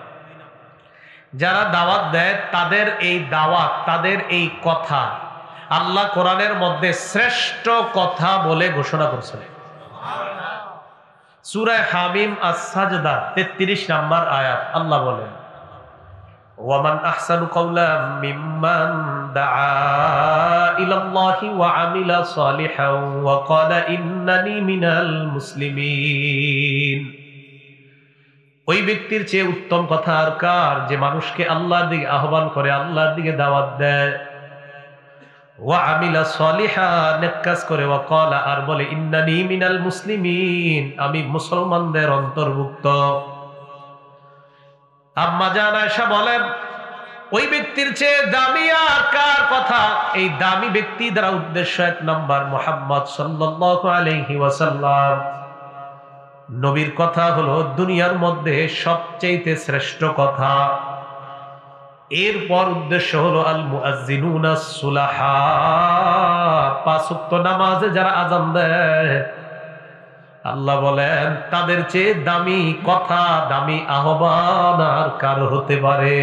যারা দাওয়াত দেয় তাদের এই দাওয়াত, তাদের এই কথা আল্লাহ কোরআনের মধ্যে শ্রেষ্ঠ কথা বলে ঘোষণা করছেন। সূরা হামিম আস-সাজদা 33 নাম্বার আয়াত, আল্লাহ বলেন, ওয়ামান আহসানু কাওলাম মিম্মান দাআ ইলাল্লাহি ওয়া আমিলা সালিহান ওয়া ক্বালা ইন্নানি মিনাল মুসলিমিন। ওই ব্যক্তির চেয়ে উত্তম কথা আর কার, যে মানুষকে আল্লাহর দিকে আহ্বান করে, আল্লাহর দিকে দাওয়াত দেয়, ওয়া আমিলা সালিহান, নেক কাজ করে, ওয়া ক্বালা, আর বলে, ইন্নানি মিনাল মুসলিমিন, আমি মুসলমানদের অন্তর্ভুক্ত। আম্মা জান আয়েশা বলেন, ওই ব্যক্তির চেয়ে দামি আর কার কথা? এই দামি ব্যক্তি দ্বারা উদ্দেশ্য 1 নাম্বার মুহাম্মদ সাল্লাল্লাহু আলাইহি ওয়াসাল্লাম। নবীর কথা হলো দুনিয়ার মধ্যে সবচেয়ে শ্রেষ্ঠ কথা। এরপর উদ্দেশ্য হলো আল মুআজ্জিনুনা সুলাহা, 5 ওয়াক্ত নামাজে যারা আযান দেয়, আল্লাহ বলেন তাদের চেয়ে দামি কথা, দামি আহ্বান আর কার হতে পারে?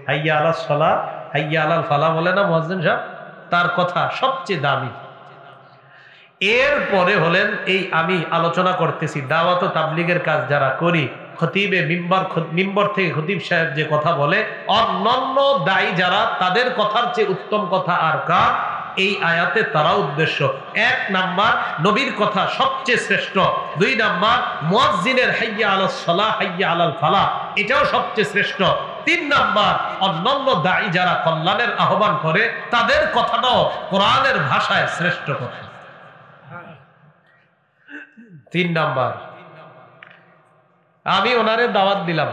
হাইয়া আলাস সালাহ, হাইয়া আলাল ফালাহ বলে না মুয়াজ্জিন সাহেব, তার কথা সবচেয়ে দামি। এরপরে হলেন এই আমি আলোচনা করতেছি দাওয়াত ও তাবলীগের কাজ যারা করি, খতিবে মিম্বর থেকে খতিব সাহেব যে কথা বলে, অন্যান্য দায়ী যারা, তাদের কথার চেয়ে উত্তম কথা আর কার? এই আয়াতে তারা উদ্দেশ্য। 1 নাম্বার নবীর কথা সবচেয়ে শ্রেষ্ঠ। 2 নাম্বার মুয়াজ্জিনের হাইয়া আলাস সালাহ, হাইয়া আলাল ফালাহ, এটাও সবচেয়ে শ্রেষ্ঠ। 3 নাম্বার অন্যান্য দায়ী যারা কল্যাণের আহ্বান করে, তাদের কথাটাও কোরআনের ভাষায় শ্রেষ্ঠ কথা। 3 নাম্বার, আমি ওনারে দাওয়াত দিলাম,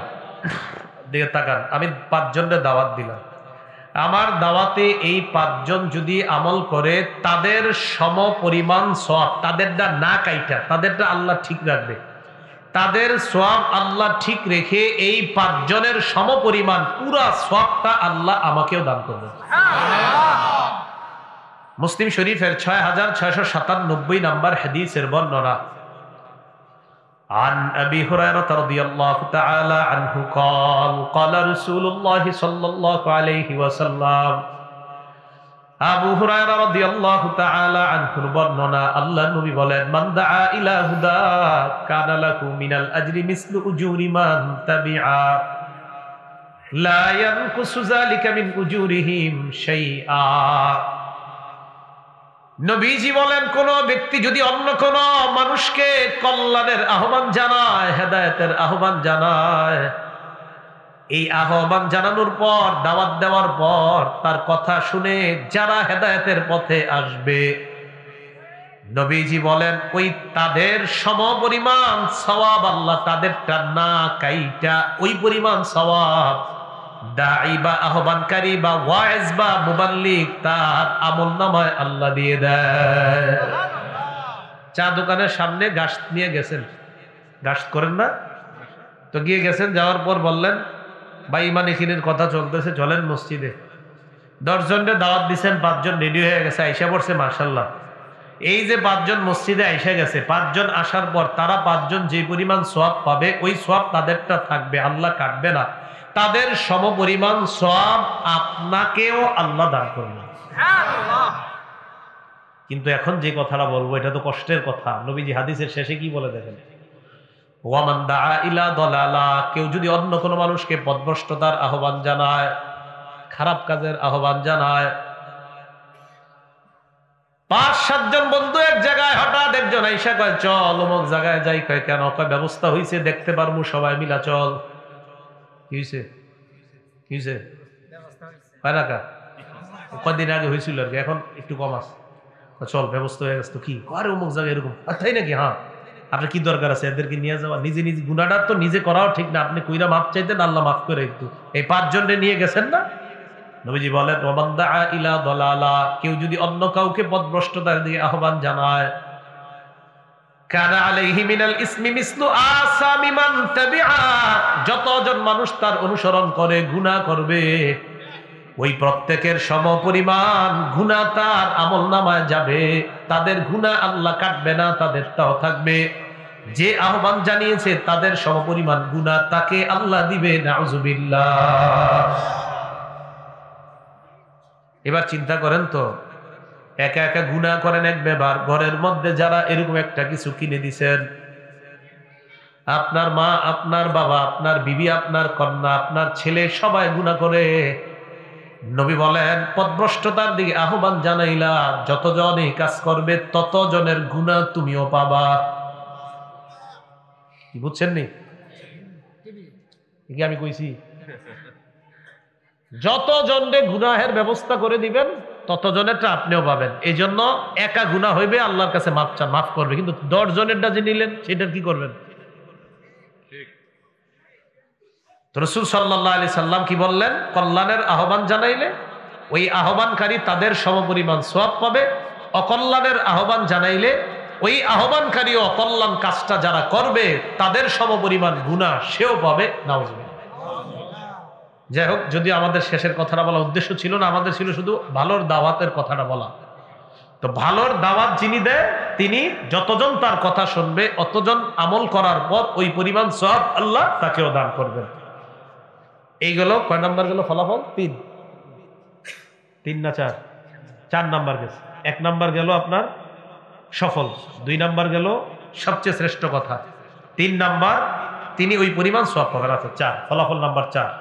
দিকে তাকান, আমি 5 জনের দাওয়াত দিলাম। আমার দাওয়াতে এই 5 জন যদি আমল করে, তাদের সম পরিমাণ সওয়াব, তাদেরটা না কাইটা, তাদেরটা আল্লাহ ঠিক রাখবে। তাদের সওয়াব আল্লাহ ঠিক রেখে এই 5 জনের সম পরিমাণ পুরা সওয়াবটা আল্লাহ আমাকেও দান করবে। মুসলিম শরীফের 6697 নম্বর হাদিসের বর্ণনা। عن أبي هريرة رضي الله تعالى عنه قال قال رسول الله صلى الله عليه وسلم আবু হুরায়রা রাদিয়াল্লাহু তাআলা আনহুর বর্ণনা, আল্লাহর নবী বলেন, মান দাআ ইলা হুদা কানা লাহু মিনাল আজরি মিসলু উজুরি মান তাবিআ। লা ইয়ানকুসু যালিকা মিন উজুরিহিম শাইআ। নবীজি বলেন, কোন ব্যক্তি যদি অন্য কোন মানুষকে কল্যাণের আহ্বান জানায়, হেদায়েতের আহ্বান জানায়, এই আহ্বান জানানোর পর, দাওয়াত দেওয়ার পর তার কথা শুনে যারা হেদায়েতের পথে আসবে, নবীজি বলেন ওই তাদের সমপরিমাণ সওয়াব আল্লাহ তাদেরটা না কাইটা ওই পরিমাণ সওয়াব দাঈ বা আহ্বানকারী বা ওয়াইজ বা মুবাল্লিগ তার আমলনামায় আল্লাহ দিয়ে দেয়। চা দোকানের সামনে গাছ নিয়ে গেছেন, গাছ করেন না তো, গিয়ে গেছেন, যাওয়ার পর বললেন ভাই ইমানি খিনের কথা চলতেছে, চলেন মসজিদে। 10 জনের দাওয়াত দিচ্ছেন, 5 জন রেডি হয়ে গেছে, আইসা পড়ছে, মাশাআল্লাহ। এই যে 5 জন মসজিদে আইসা গেছে, 5 জন আসার পর তারা 5 জন যে পরিমাণ সওয়াব পাবে ওই সওয়াব তাদেরটা থাকবে, আল্লাহ কাটবে না। তাদের সমপরিমাণ সওয়াব আপনাকেও আল্লাহ দান করবে। কিন্তু এখন যে কথাটা বলবো এটা তো কষ্টের কথা। নবীজি হাদিসের শেষে কি বলে দেখেন, ওয়ামান দাআ ইলা দালালা, কেউ যদি অন্য কোনো মানুষকে পথভ্রষ্টতার আহ্বান জানায়, খারাপ কাজের আহ্বান জানায়, 5-7 জন বন্ধু এক জায়গায়, হঠাৎ একজন আইসা কয় চল অমুক জায়গায় যাই, কয় কেন, কয় ব্যবস্থা হইছে, দেখতে পারবো সবাই মিলা, চল। কি হইছে, কি হইছে, কদিন আগে হয়েছিল আর কি, এখন একটু কম আছে, চল ব্যবস্থা হয়ে গেছে। তো কি, আরে অমুক জায়গায় এরকম, তাই নাকি? হ্যাঁ, আপনার কি দরকার আছে এদেরকে নিয়ে যাওয়া? নিজে নিজে গুনাহটা তো নিজে করাও ঠিক না, আপনি কইরা মাফ চাইতেন, আল্লাহ মাফ করে একটু। এই 5 জনে নিয়ে গেছেন না, নবীজি বলেন ওয়ামান দাআ ইলা দালালা, কেউ যদি অন্য কাউকে পথভ্রষ্টতার দিকে আহ্বান জানায়, কানা আলাইহি মিনাল ইসমি মিসলু আসামি মান তাবিআ, যতজন মানুষ তার অনুসরণ করে গুনাহ করবে ওই প্রত্যেকের সমপরিমাণ গুনাহ তার আমলনামায় যাবে। তাদের গুনাহ আল্লাহ কাটবে না, তাদেরটাও থাকবে। যে আহ্বান জানিয়েছে তাদের সমপরিমাণ গুনাহ তাকে আল্লাহ দিবে, নাউজুবিল্লাহ। এবার চিন্তা করেন তো, একা একা গুনাহ করেন এক ব্যাপার, ঘরের মধ্যে যারা এরকম একটা কিছু কিনে দিছেন, আপনার মা, আপনার বাবা, আপনার বিবি, আপনার কন্যা, আপনার ছেলে সবাই গুনাহ করে, নবী বলেন পথভ্রষ্টতার দিকে আহ্বান জানাইলা, যতজন এই কাজ করবে ততজনের গুনাহ তুমিও পাবা। কি বুঝছেন নি? কি আমি কইছি? যতজনের গুনাহের ব্যবস্থা করে দিবেন ততজনেরটা আপনিও পাবেন। এই জন্য একা গুনাহ হইবে, আল্লাহর কাছে মাফ চান, মাফ করবে। কিন্তু 10 জনেরটা যে নিলেন সেটার কি করবেন? রাসূল সাল্লাল্লাহু আলাইহি সাল্লাম কি বললেন? কল্যাণের আহ্বান জানাইলে ওই আহ্বানকারী তাদের সমপরিমাণ সওয়াব পাবে, অকল্যাণের আহ্বান জানাইলে ওই আহ্বানকারী অকল্যাণ কাজটা যারা করবে তাদের সমপরিমাণ গুনাহ সেও পাবে। নাউজুবিল্লাহ। যাই হোক, যদি আমাদের শেষের কথাটা বলা উদ্দেশ্য ছিল না, আমাদের ছিল শুধু ভালোর দাওয়াতের কথাটা বলা। তো ভালোর দাওয়াত যিনি দেয় তিনি যতজন তার কথা শুনবে অতজন আমল করার পর ওই পরিমাণ সওয়াব আল্লাহ তাকেও দান করবেন। এইগুলো কয় নাম্বার গেল ফলাফল? 3 না 4 নাম্বার গেছে। 1 নাম্বার গেল আপনার সফল, 2 নাম্বার গেল সবচেয়ে শ্রেষ্ঠ কথা, 3 নাম্বার তিনি ওই পরিমাণ সওয়াব পাবেন। আচ্ছা, 4 ফলাফল নাম্বার 4,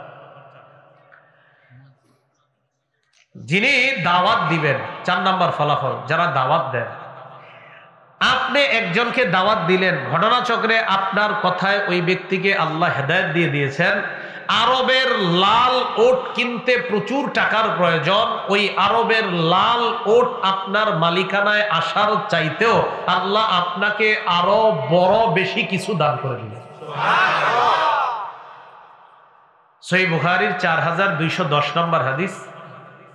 যিনি দাওয়াত দিবেন। 4 নাম্বার ফলাফল, যারা দাওয়াত দেন। আপনি একজনকে দাওয়াত দিলেন, ঘটনাচক্রে আপনার কথায় ওই ব্যক্তিকে আল্লাহ হেদায়েত দিয়ে দিয়েছেন। আরবের লাল ওট কিনতে প্রচুর টাকার প্রয়োজন, ওই আরবের লাল ওট আপনার মালিকানায় আসার চাইতেও আল্লাহ আপনাকে আরো বড় বেশি কিছু দান করে দিলেন। সহিহ বুখারীর 4210 নম্বর হাদিস।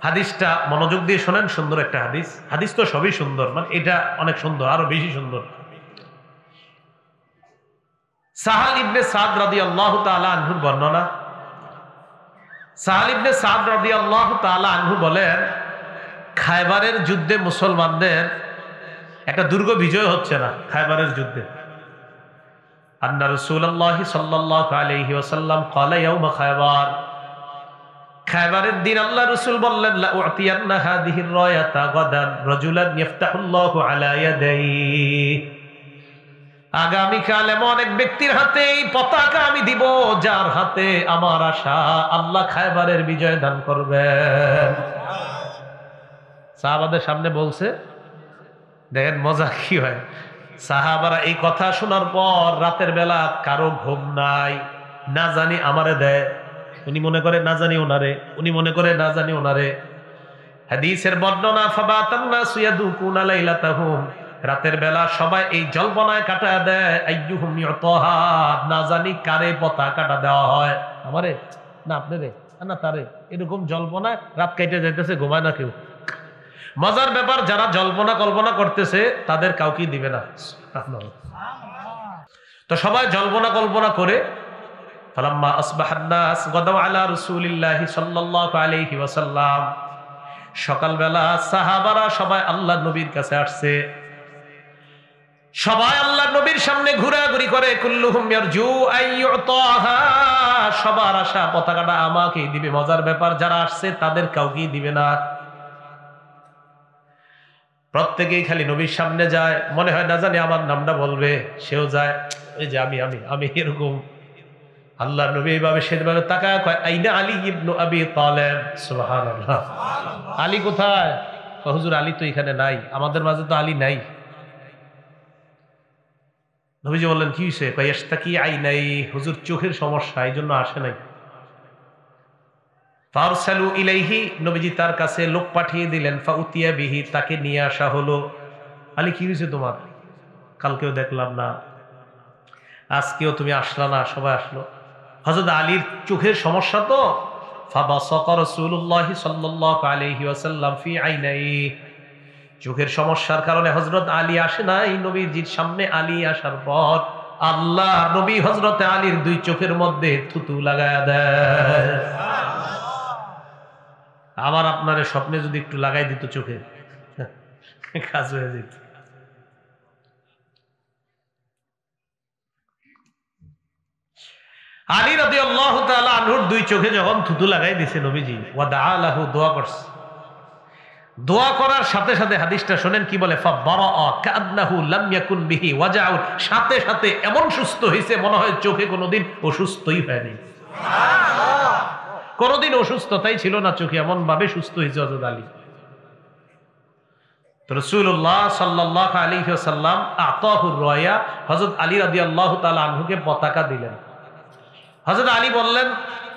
হাদিসটা মনোযোগ দিয়ে শোনেন, সুন্দর একটা হাদিস। হাদিস তো সবই সুন্দর, মানে এটা অনেক সুন্দর, আরো বেশি সুন্দর। সাহাল ইবনে সাদ রাদিয়াল্লাহু তাআলা আনহুর বর্ণনা। সাহাল ইবনে সাদ রাদিয়াল্লাহু তাআলা আনহু বলেন, খায়বারের যুদ্ধে মুসলমানদের একটা দুর্গ বিজয় হচ্ছে না। খায়বারের যুদ্ধে আন্না রাসূলুল্লাহ সাল্লাল্লাহু আলাইহি ওয়াসাল্লাম ক্বালা ইয়াউম খায়বার, খায়বারের দিন আল্লাহ রাসূল বললেন, লা উতিয়ান্না হাযিহির রায়াতা গাদান রাজুলান ইফতাহুল্লাহু আলা ইয়াদাইহি, আগামীকাল এমন এক ব্যক্তির হাতে এই পতাকা আমি দিব, যার হাতে আমার আশা আল্লাহ খায়বারের বিজয় দান করবেন। সাহাবাদের সামনে বলছে, দেখেন মজা কি হয়। সাহাবারা এই কথা শোনার পর রাতের বেলা কারো ঘুম নাই, না জানি আমারে দেয়, উনি মনে করে না জানি ওনারে, উনি মনে করে না জানি ওনারে। হাদিসের বর্ণনা, ফাবাতান্না সুয়াদুকুনা লাইলাতাহুম, রাতের বেলা সবাই এই জল্পনায় কাটা দেয়, আইয়ুহুম ইউতাহা, না জানি কারে পতাকাটা দেওয়া হয়, আমারে না আপনারে না তারে, এরকম জল্পনায় রাত কেটে যাইতেছে, ঘুমায় না কেউ। মজার ব্যাপার, যারা জল্পনা কল্পনা করতেছে তাদের কাউকে দিবে না। তো সবাই জল্পনা কল্পনা করে, ফালাম্মা আসবাহান নাস গাদাউ আলা রাসূলিল্লাহি সাল্লাল্লাহু আলাইহি ওয়াসাল্লাম, সকালবেলা সাহাবারা সবাই আল্লাহর নবীর কাছে আসছে। সবাই আল্লাহর নবীর সামনে ঘোরাঘুরি করে, কুল্লুহুম ইয়ারজু আইয়ুতাহা, সবার আশা পতাকাটা আমাকেই দিবে। মজার ব্যাপার, যারা আসছে তাদের কাউকেই দিবে না। প্রত্যেকেই খালি নবীর সামনে যায়, মনে হয় না জানি আমার নামটা বলবে, সেও যায়, এই যে আমি আমি আমি এরকম। আল্লাহ নবী এইভাবে সেভাবে তাকায়, কয় আইনা আলী ইবনু আবি তালেব। সুবহানাল্লাহ, আলী কোথায়? হুজুর আলী তো এখানে নাই, আমাদের মাঝে তো আলী নাই। নবীজি বললেন কি হয়েছে? কয় ইশতাকি আইনাই, হুজুর চোখের সমস্যা, এই জন্য আসে নাই। ফারসালু ইলাইহি, নবীজি তার কাছে লোক পাঠিয়ে দিলেন, ফাউতিয়া বিহি, তাকে নিয়ে আসা হলো। আলী কি হয়েছে তোমার? কালকেও দেখলাম না, আজকেও তুমি আসলা না। সবাই আসলো। হযরত আলীর চোখের সমস্যা তো। ফাবাসাকা রাসূলুল্লাহি সাল্লাল্লাহু আলাইহি ওয়াসাল্লাম ফি আইনাই, চোখের সমস্যার কারণে হযরত আলী আসে নাই নবীজির সামনে। আলী আসার পর আল্লাহ নবী হযরত আলীর দুই চোখের মধ্যে থুতু লাগায়া দেয়। আমার আপনারে স্বপ্নে যদি একটু লাগাই দিত চোখে, কাজ হয়ে যেত। আলী রাদিয়াল্লাহু তাআলা আনহুর দুই চোখে যখন থুতু লাগাই দিছে নবীজি, ওয়া দাআ লাহু, দোয়া করছে। দোয়া করার সাথে সাথে হাদিসটা শুনেন কি বলে, ফাবারাআ কাআন্নাহু লাম ইয়াকুন বিহি ওয়াজাউ, সাথে সাথে এমন সুস্থ হইছে মনে হয় চোখে কোনোদিন অসুস্থই হয়নি। সুবহানাল্লাহ, কোনোদিন অসুস্থতাই ছিল না চোখে, এমন ভাবে সুস্থ হয়েছে হযরত আলী। তো রাসূলুল্লাহ সাল্লাল্লাহু আলাইহি ওয়াসাল্লাম আতাহুর রায়া, হযরত আলী রাদিয়াল্লাহু তাআলা আনহুকে পতাকা দিলেন। হযরত আলী বললেন,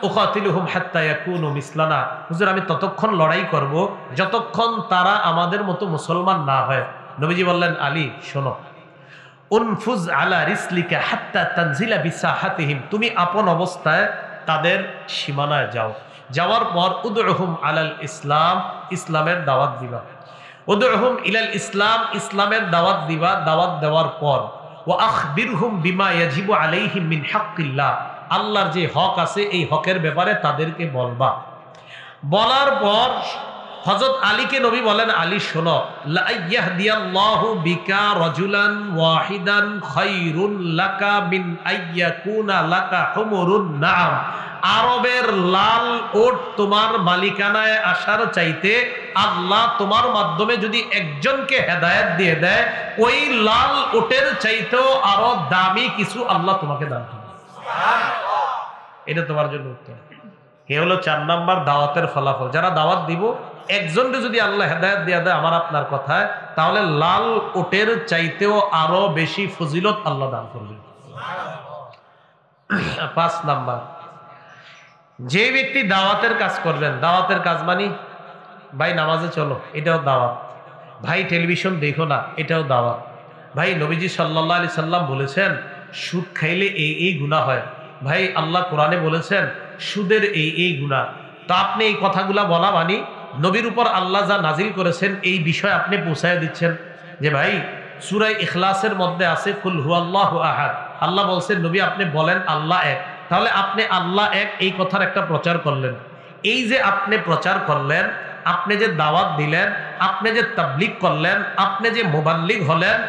উকাতিলুহুম হাত্তা ইয়াকুনু মিসলানা, হুজুর আমি ততক্ষণ লড়াই করব যতক্ষণ তারা আমাদের মতো মুসলমান না হয়। নবীজি বললেন, আলী শোনো, উনফুজ আলা রিসলিকা হাত্তা তানজিলা বিসাহাতিহিম, তুমি আপন অবস্থায় তাদের সীমানায় যাও। যাওয়ার পর উদউহুম আলাল ইসলাম, ইসলামের দাওয়াত দিবা। উদউহুম ইলাল ইসলাম, ইসলামের দাওয়াত দিবা। দাওয়াত দেওয়ার পর ওয়া আখবিরহুম বিমা ইয়াজিবু আলাইহিম মিন হাক্কিল্লাহ, আল্লাহর যে হক আছে এই হকের ব্যাপারে তাদেরকে বলবা। বলার পর হযরত আলীকে নবী বলেন, আলী শোনো, লা ইয়াহদিয়াল্লাহু বিকা রাজুলান ওয়াহিদান খায়রুন লাকা মিন আইয়াকুনা লাকা হুমুরুন নাম, আরবের লাল ওট তোমার মালিকানায় আসার চাইতে আল্লাহ তোমার মাধ্যমে যদি একজনকে হেদায়েত দিয়ে দেয়, ওই লাল ওটের চাইতেও আরো দামি কিছু আল্লাহ তোমাকে দান করবে। এটা তোমার জন্য উত্তম। এ হলো 4 নাম্বার দাওয়াতের ফলাফল। যারা দাওয়াত দিব, একজনকে যদি আল্লাহ হেদায়েত দিয়ে দেয় আমার আপনার কথায়, তাহলে লাল ওটের চাইতেও আরো বেশি ফজিলত আল্লাহ দান করবে। 5 নাম্বার, যে ব্যক্তি দাওয়াতের কাজ করবেন, দাওয়াতের কাজ মানে ভাই নামাজে চলো, এটাও দাওয়াত। ভাই টেলিভিশন দেখো না, এটাও দাওয়াত। ভাই নবীজি সাল্লাল্লাহু আলাইহি সাল্লাম বলেছেন সুদ খাইলে এই গুনাহ হয়। ভাই আল্লাহ কোরআনে বলেছেন সুদের এই গুনাহ। তো আপনি এই কথাগুলা বলা মানে নবীর উপর আল্লাহ যা নাজিল করেছেন এই বিষয় আপনি পৌঁছায় দিচ্ছেন। যে ভাই সূরা ইখলাসের মধ্যে আছে কুল হুয়াল্লাহু আহাদ, আল্লাহ বলছেন নবী আপনি বলেন আল্লাহ এক। তাহলে আপনি আল্লাহ এক এই কথার একটা প্রচার করলেন। এই যে আপনি প্রচার করলেন, আপনি যে দাওয়াত দিলেন, আপনি যে তাবলীগ করলেন, আপনি যে মুবাল্লিগ হলেন,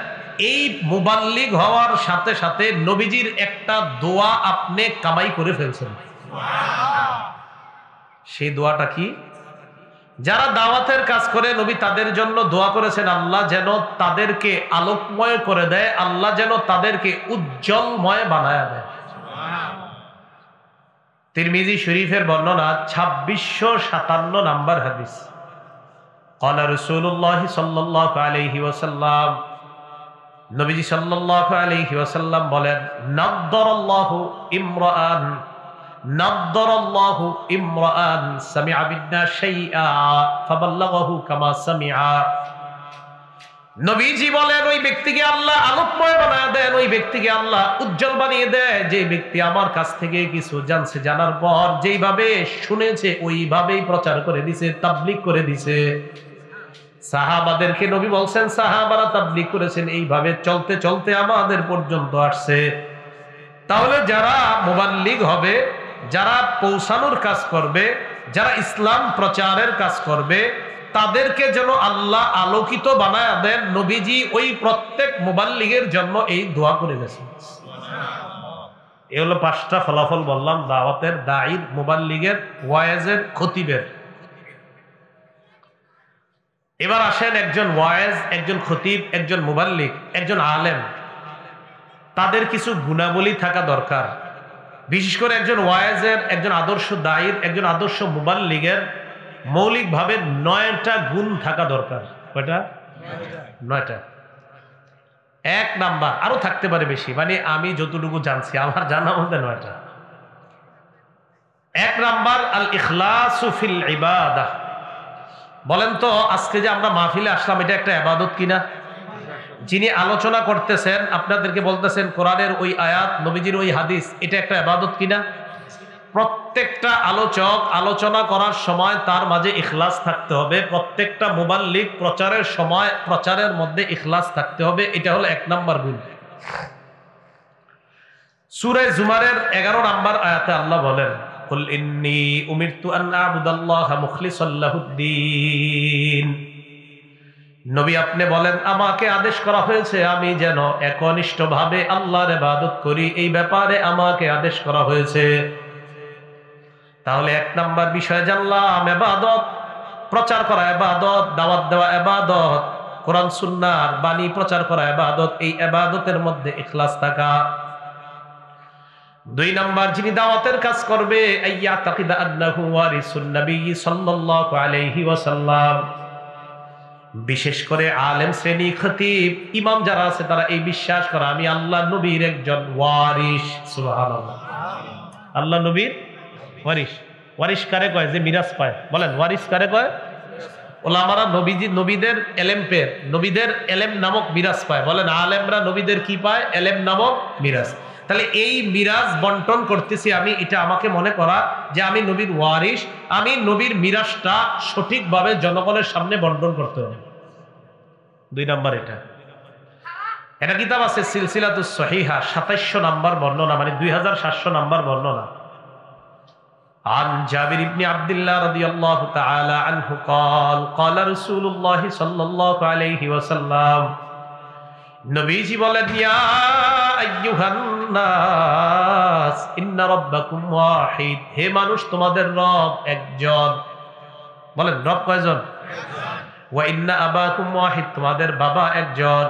এই মুবাল্লিগ হওয়ার সাথে সাথে নবীজির একটা দোয়া আপনি কামাই করে ফেলছেন। সেই দোয়াটা কি? যারা দাওয়াতের কাজ করে নবী তাদের জন্য দোয়া করেছেন আল্লাহ যেন তাদেরকে আলোকময় করে দেয়, আল্লাহ যেন তাদেরকে উজ্জ্বলময় বানায় দেয়। তিরমিজি শরীফের বর্ণনা 2657 নাম্বার হাদিস। ক্বালা রাসূলুল্লাহ সাল্লাল্লাহু আলাইহি ওয়াসাল্লাম, নবীজি সাল্লাল্লাহু আলাইহি ওয়াসাল্লাম বলেন, নাদ্দারাল্লাহু ইমরাআন নাদ্দারাল্লাহু ইমরাআন সামিআ বিন্না শাইআ ফাবাল্লাগাহু কামা সামিআ। নবীজি বলেন ওই ব্যক্তিকে আল্লাহ আলোকময় বানায় দেন, ওই ব্যক্তিকে আল্লাহ উজ্জ্বল বানিয়ে দেয় যে ব্যক্তি আমার কাছ থেকে কিছু জানছে, জানার পর যেইভাবে শুনেছে ওইভাবেই প্রচার করে দিছে, তাবলীগ করে দিছে। সাহাবাদেরকে নবী বলছেন সাহাবারা তাবলীগ করেছেন, এইভাবে চলতে চলতে আমাদের পর্যন্ত আসছে। তাহলে যারা মুবাল্লিগ হবে, যারা পৌঁছানোর কাজ করবে, যারা ইসলাম প্রচারের কাজ করবে, তাদেরকে যেন আল্লাহ আলোকিত বানায় দেন। নবীজি ওই প্রত্যেক মুবাল্লিগের জন্য এই দোয়া করে গেছেন। এই হলো 5টা ফলাফল বললাম দাওয়াতের, দাঈর, মুবাল্লিগের, ওয়াইজের, খতিবের। এবার আসেন একজন ওয়াইজ, একজন খতিব, একজন মুবাল্লিগ, একজন আলেম, তাদের কিছু গুণাবলী থাকা দরকার। বিশেষ করে একজন ওয়াইজের, একজন আদর্শ দাঈর, একজন আদর্শ মুবাল্লিগের মৌলিকভাবে 9টা গুণ থাকা দরকার। কয়টা? 9টা। 1 নাম্বার, আরো থাকতে পারে বেশি, মানে আমি যতটুকু জানছি আমার জানা মধ্যে 9টা। 1 নাম্বার আল ইখলাসু ফিল ইবাদাহ। বলেন তো আজকে যে আমরা মাহফিলে আসলাম এটা একটা ইবাদত কিনা? যিনি আলোচনা করতেছেন আপনাদেরকে বলতেছেন কোরআনের ওই আয়াত, নবীজির ওই হাদিস, এটা একটা ইবাদত কিনা? প্রত্যেকটা আলোচক আলোচনা করার সময় তার মাঝে ইখলাস থাকতে হবে। প্রত্যেকটা মুবাল্লিগ প্রচারের সময় প্রচারের মধ্যে ইখলাস থাকতে হবে। এটা হলো 1 নাম্বার গুণ। সূরা জুমারের 11 নাম্বার আয়াতে আল্লাহ বলেন, কুল ইন্নী উমিরতু আন আ'বুদাল্লাহা মুখলিসাল লাহুদ্দীন। নবী আপনি বলেন আমাকে আদেশ করা হয়েছে আমি যেন একনিষ্ঠভাবে আল্লাহর ইবাদত করি, এই ব্যাপারে আমাকে আদেশ করা হয়েছে। তাহলে 1 নাম্বার বিষয় জানলাম ইবাদত, প্রচার করা ইবাদত, দাওয়াত দেওয়া ইবাদত, কোরআন সুন্নাহর বাণী প্রচার করা ইবাদত, এই ইবাদতের মধ্যে ইখলাস থাকা। 2 নাম্বার, যিনি দাওয়াতের কাজ করবে আইয়া তাকিদা আন্নাহু ওয়ারিসুন নবী সাল্লাল্লাহু আলাইহি ওয়াসাল্লাম। বিশেষ করে আলেম শ্রেণী, খতিব, ইমাম যারা আছে তারা এই বিশ্বাস করে আমি আল্লাহ নবীর একজন ওয়ারিস। সুবহানাল্লাহ। আল্লাহ নবীর ওয়ারিস। ওয়ারিস কারে কয়? যে মিরাজ পায়। বলেন ওয়ারিস কারে কয়? ওলামারা নবীদের এলেম পেয়ে, নবীদের এলেম নামক মিরাজ পায়। বলেন আলেমরা নবীদের কি পায়? এলেম নামক মিরাজ। তাহলে এই মিরাজ বন্টন করতেছি আমি, এটা আমাকে মনে করা যে আমি নবীর ওয়ারিস, আমি নবীর মিরাজটা সঠিকভাবে জনগণের সামনে বন্টন করতে হবে। 2 নাম্বার এটা কিতাব আছে সিলসিলাতুস সহিহা, 2700 নাম্বার বর্ণনা, মানে 2700 নাম্বার বর্ণনা। عن جابر بن عبد الله رضي الله تعالى عنه قال قال رسول الله صلى الله عليه وسلم নবীজি বলেন ইয়া আইয়ুহান নাস ইন্না রাব্বাকুম ওয়াহিদ। হে মানুষ তোমাদের রব একজন। বলেন রব কয়জন? ওয়া ইন্না আবাকুম ওয়াহিদ, তোমাদের বাবা একজন।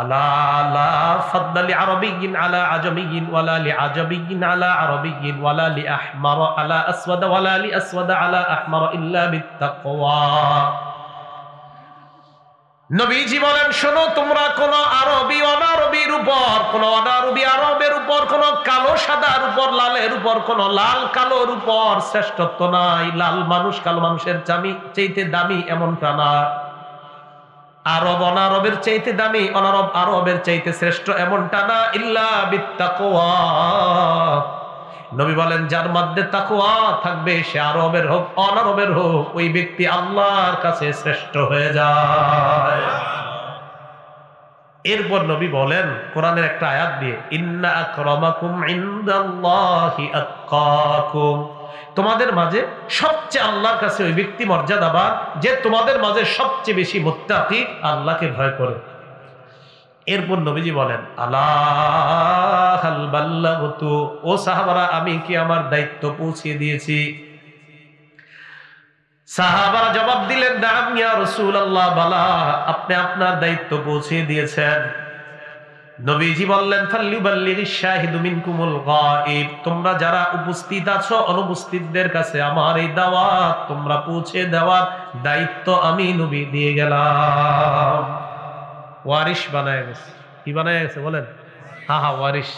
আলা লা ফাদলা লিআরাবিয়্যিন আলা আজামিয়্যিন ওয়ালা লিআজাবিয়্যিন আলা আরাবিয়্যিন ওয়ালা লিআহমার আলা আসওয়াদ ওয়ালা লিআসওয়াদ আলা আহমার ইল্লা বিত্তাকওয়া। নবীজি বলেন শোনো, তোমরা কোন আরবি অনারবির উপর, কোন অনারবি আরবের উপর, কোন কালো সাদার উপর, লালের উপর, কোন লাল কালোর উপর শ্রেষ্ঠত্ব নাই। লাল মানুষ কালো মানুষের চাইতে দামি এমনটা না। আরব অনারবের চাইতে দামি, অনারব আরবের চাইতে শ্রেষ্ঠ এমনটা না। ইল্লা বিত্তাকওয়া। নবী বলেন যার মধ্যে তাকওয়া থাকবে সে আরবের হোক অনারবের হোক, ওই ব্যক্তি আল্লাহর কাছে শ্রেষ্ঠ হয়ে যায়। এরপর নবী বলেন কোরআনের একটা আয়াত দিয়ে, ইন্না আকরামাকুম ইনদাল্লাহি আতকাকুম। তোমাদের মাঝে সবচেয়ে আল্লাহর কাছে ওই ব্যক্তি মর্যাদাবান যে তোমাদের মাঝে সবচেয়ে বেশি মুত্তাকি, আল্লাহকে ভয় করে। এরপর নবীজি বলেন আলা হাল বাল্লাগতু, ও সাহাবারা আমি কি আমার দায়িত্ব পৌঁছে দিয়েছি? সাহাবারা জবাব দিলেন, নাম ইয়া রাসূলুল্লাহ, বালা, আপনি আপনার দায়িত্ব পৌঁছে দিয়েছেন। নবীজি বললেন, ফাল্লিবাল্লিগিশ শাহিদু মিনকুমুল গায়ব, তোমরা যারা উপস্থিত আছো অনুপস্থিতদের কাছে আমার এই দাওয়াত তোমরা পৌঁছে দেওয়ার দায়িত্ব আমি নবী দিয়ে গেলাম। ওয়ারিশ বানায় গেছে। কি বানায় গেছে বলেন? হ্যাঁ, ওয়ারিশ,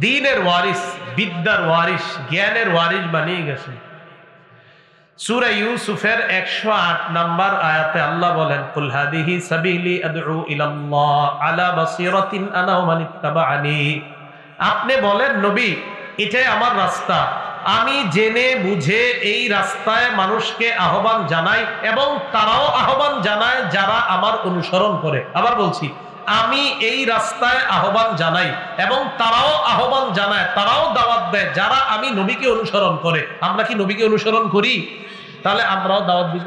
দ্বীনের ওয়ারিশ, বিদ্যার ওয়ারিশ, জ্ঞানের ওয়ারিশ বানিয়ে গেছে। সূরা ইউসুফের 108 নম্বর আয়াতে আল্লাহ বলেন, কুল হাদিহি সাবিলি আদউ ইলাল্লাহ আলা বাসিরাতিন আনা ওয়া মান ইত্তাবাআনি। আপনি বলেন নবী, এটাই আমার রাস্তা, আমি জেনে বুঝে এই রাস্তায় মানুষকে আহ্বান জানাই এবং তারাও আহ্বান জানায় যারা আমার অনুসরণ করে। আবার বলছি, আমি এই রাস্তায় আহ্বান জানাই এবং তারাও আহ্বান জানায়, তারাও দাওয়াত দেয় যারা আমি নবীকে অনুসরণ করে। আমরা কি নবীকে অনুসরণ করি? তাহলে আমরাও দাওয়াত দিব।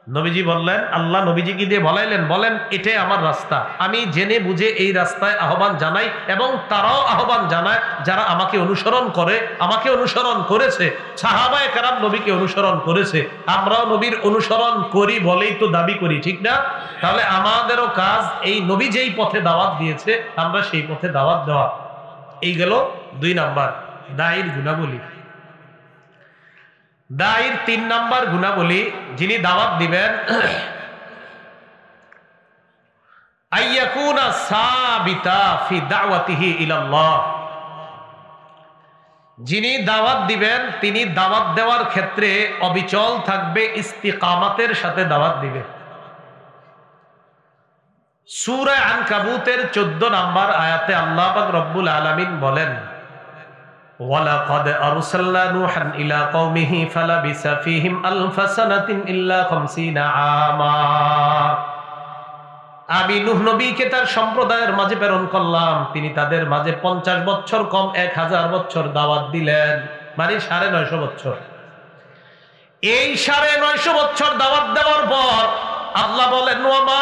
নবীজি বললেন, আল্লাহ নবীজিকে দিয়ে বলাইলেন, বলেন এটাই আমার রাস্তা, আমি জেনে বুঝে এই রাস্তায় আহ্বান জানাই এবং তারাও আহ্বান জানায় যারা আমাকে অনুসরণ করে, আমাকে অনুসরণ করেছে। সাহাবায়ে কেরাম নবীকে অনুসরণ করেছে, আমরাও নবীর অনুসরণ করি বলেই তো দাবি করি, ঠিক না? তাহলে আমাদেরও কাজ এই নবী যেই পথে দাওয়াত দিয়েছে আমরা সেই পথে দাওয়াত দেওয়া। এই গেল 2 নাম্বার দায়ীর গুণাবলী। দায়ীর 3 নাম্বার গুণাবলী, যিনি দাওয়াত দিবেন, আইয়াকুনা সাবিতা ফি দাওয়াতিহি ইলাল্লাহ। যিনি দাওয়াত দিবেন তিনি দাওয়াত দেওয়ার ক্ষেত্রে অবিচল থাকবে, ইস্তিকামাতের সাথে দাওয়াত দিবে। সূরা আনকাবুতের 14 নম্বর আয়াতে আল্লাহ পাক রব্বুল আলামিন বলেন, ওয়ালাকাদ আরসালনা নূহান ইলা কওমিহি ফালাবিসা ফীহিম আলফা সানাতিন ইল্লা 50 আমা। আমি নূহ নবীকে তার সম্প্রদায়ের মাঝে প্রেরণ করলাম, তিনি তাদের মাঝে 50 বছর কম 1000 বছর দাওয়াত দিলেন, মানে 950 বছর। এই 950 বছর দাওয়াত দেওয়ার পর আল্লাহ বলেন, ওয়ামা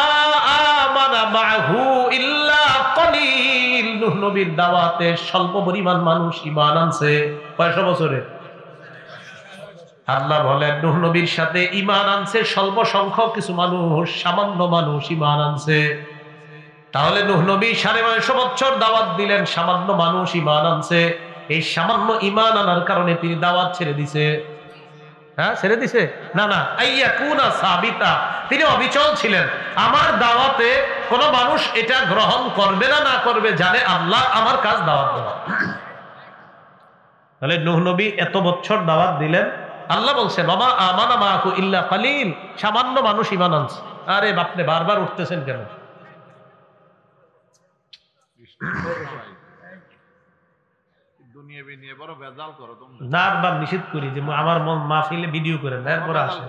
আমানা মাহু ইল্লা কলিল। নূহ নবীর দাওয়াতে স্বল্প পরিমাণ মানুষ ঈমান আনছে। কয়শো বছরে? আল্লাহ বলেন নূহ নবীর সাথে ঈমান আনছে স্বল্প সংখ্যক কিছু মানুষ, সামান্য মানুষ ঈমান আনছে। তাহলে নূহ নবী 950 বছর দাওয়াত দিলেন, সামান্য মানুষ ঈমান আনছে। এই সামান্য ঈমান আনার কারণে তিনি দাওয়াত ছেড়ে দিছে। হ্যাঁ, ছেড়ে দিছে না? না, আইয়াকুনা সাবিতা, তিনি অবিচল ছিলেন। আমার দাওয়াতে কোন মানুষ এটা গ্রহণ করবে না না করবে জানে আল্লাহ, আমার কাজ দাওয়াত দেওয়া। তাহলে নূহ নবী এত বছর দাওয়াত দিলেন, আল্লাহ বলছেন ওমা আমানা মাহু ইল্লা কালিল, সামান্য মানুষ ঈমান আনছে। আরে বাপরে, বারবার উঠতেছেন কেন? বারবার নিষেধ করি যে আমার মাহফিলে ভিডিও করেন, এরপর আসে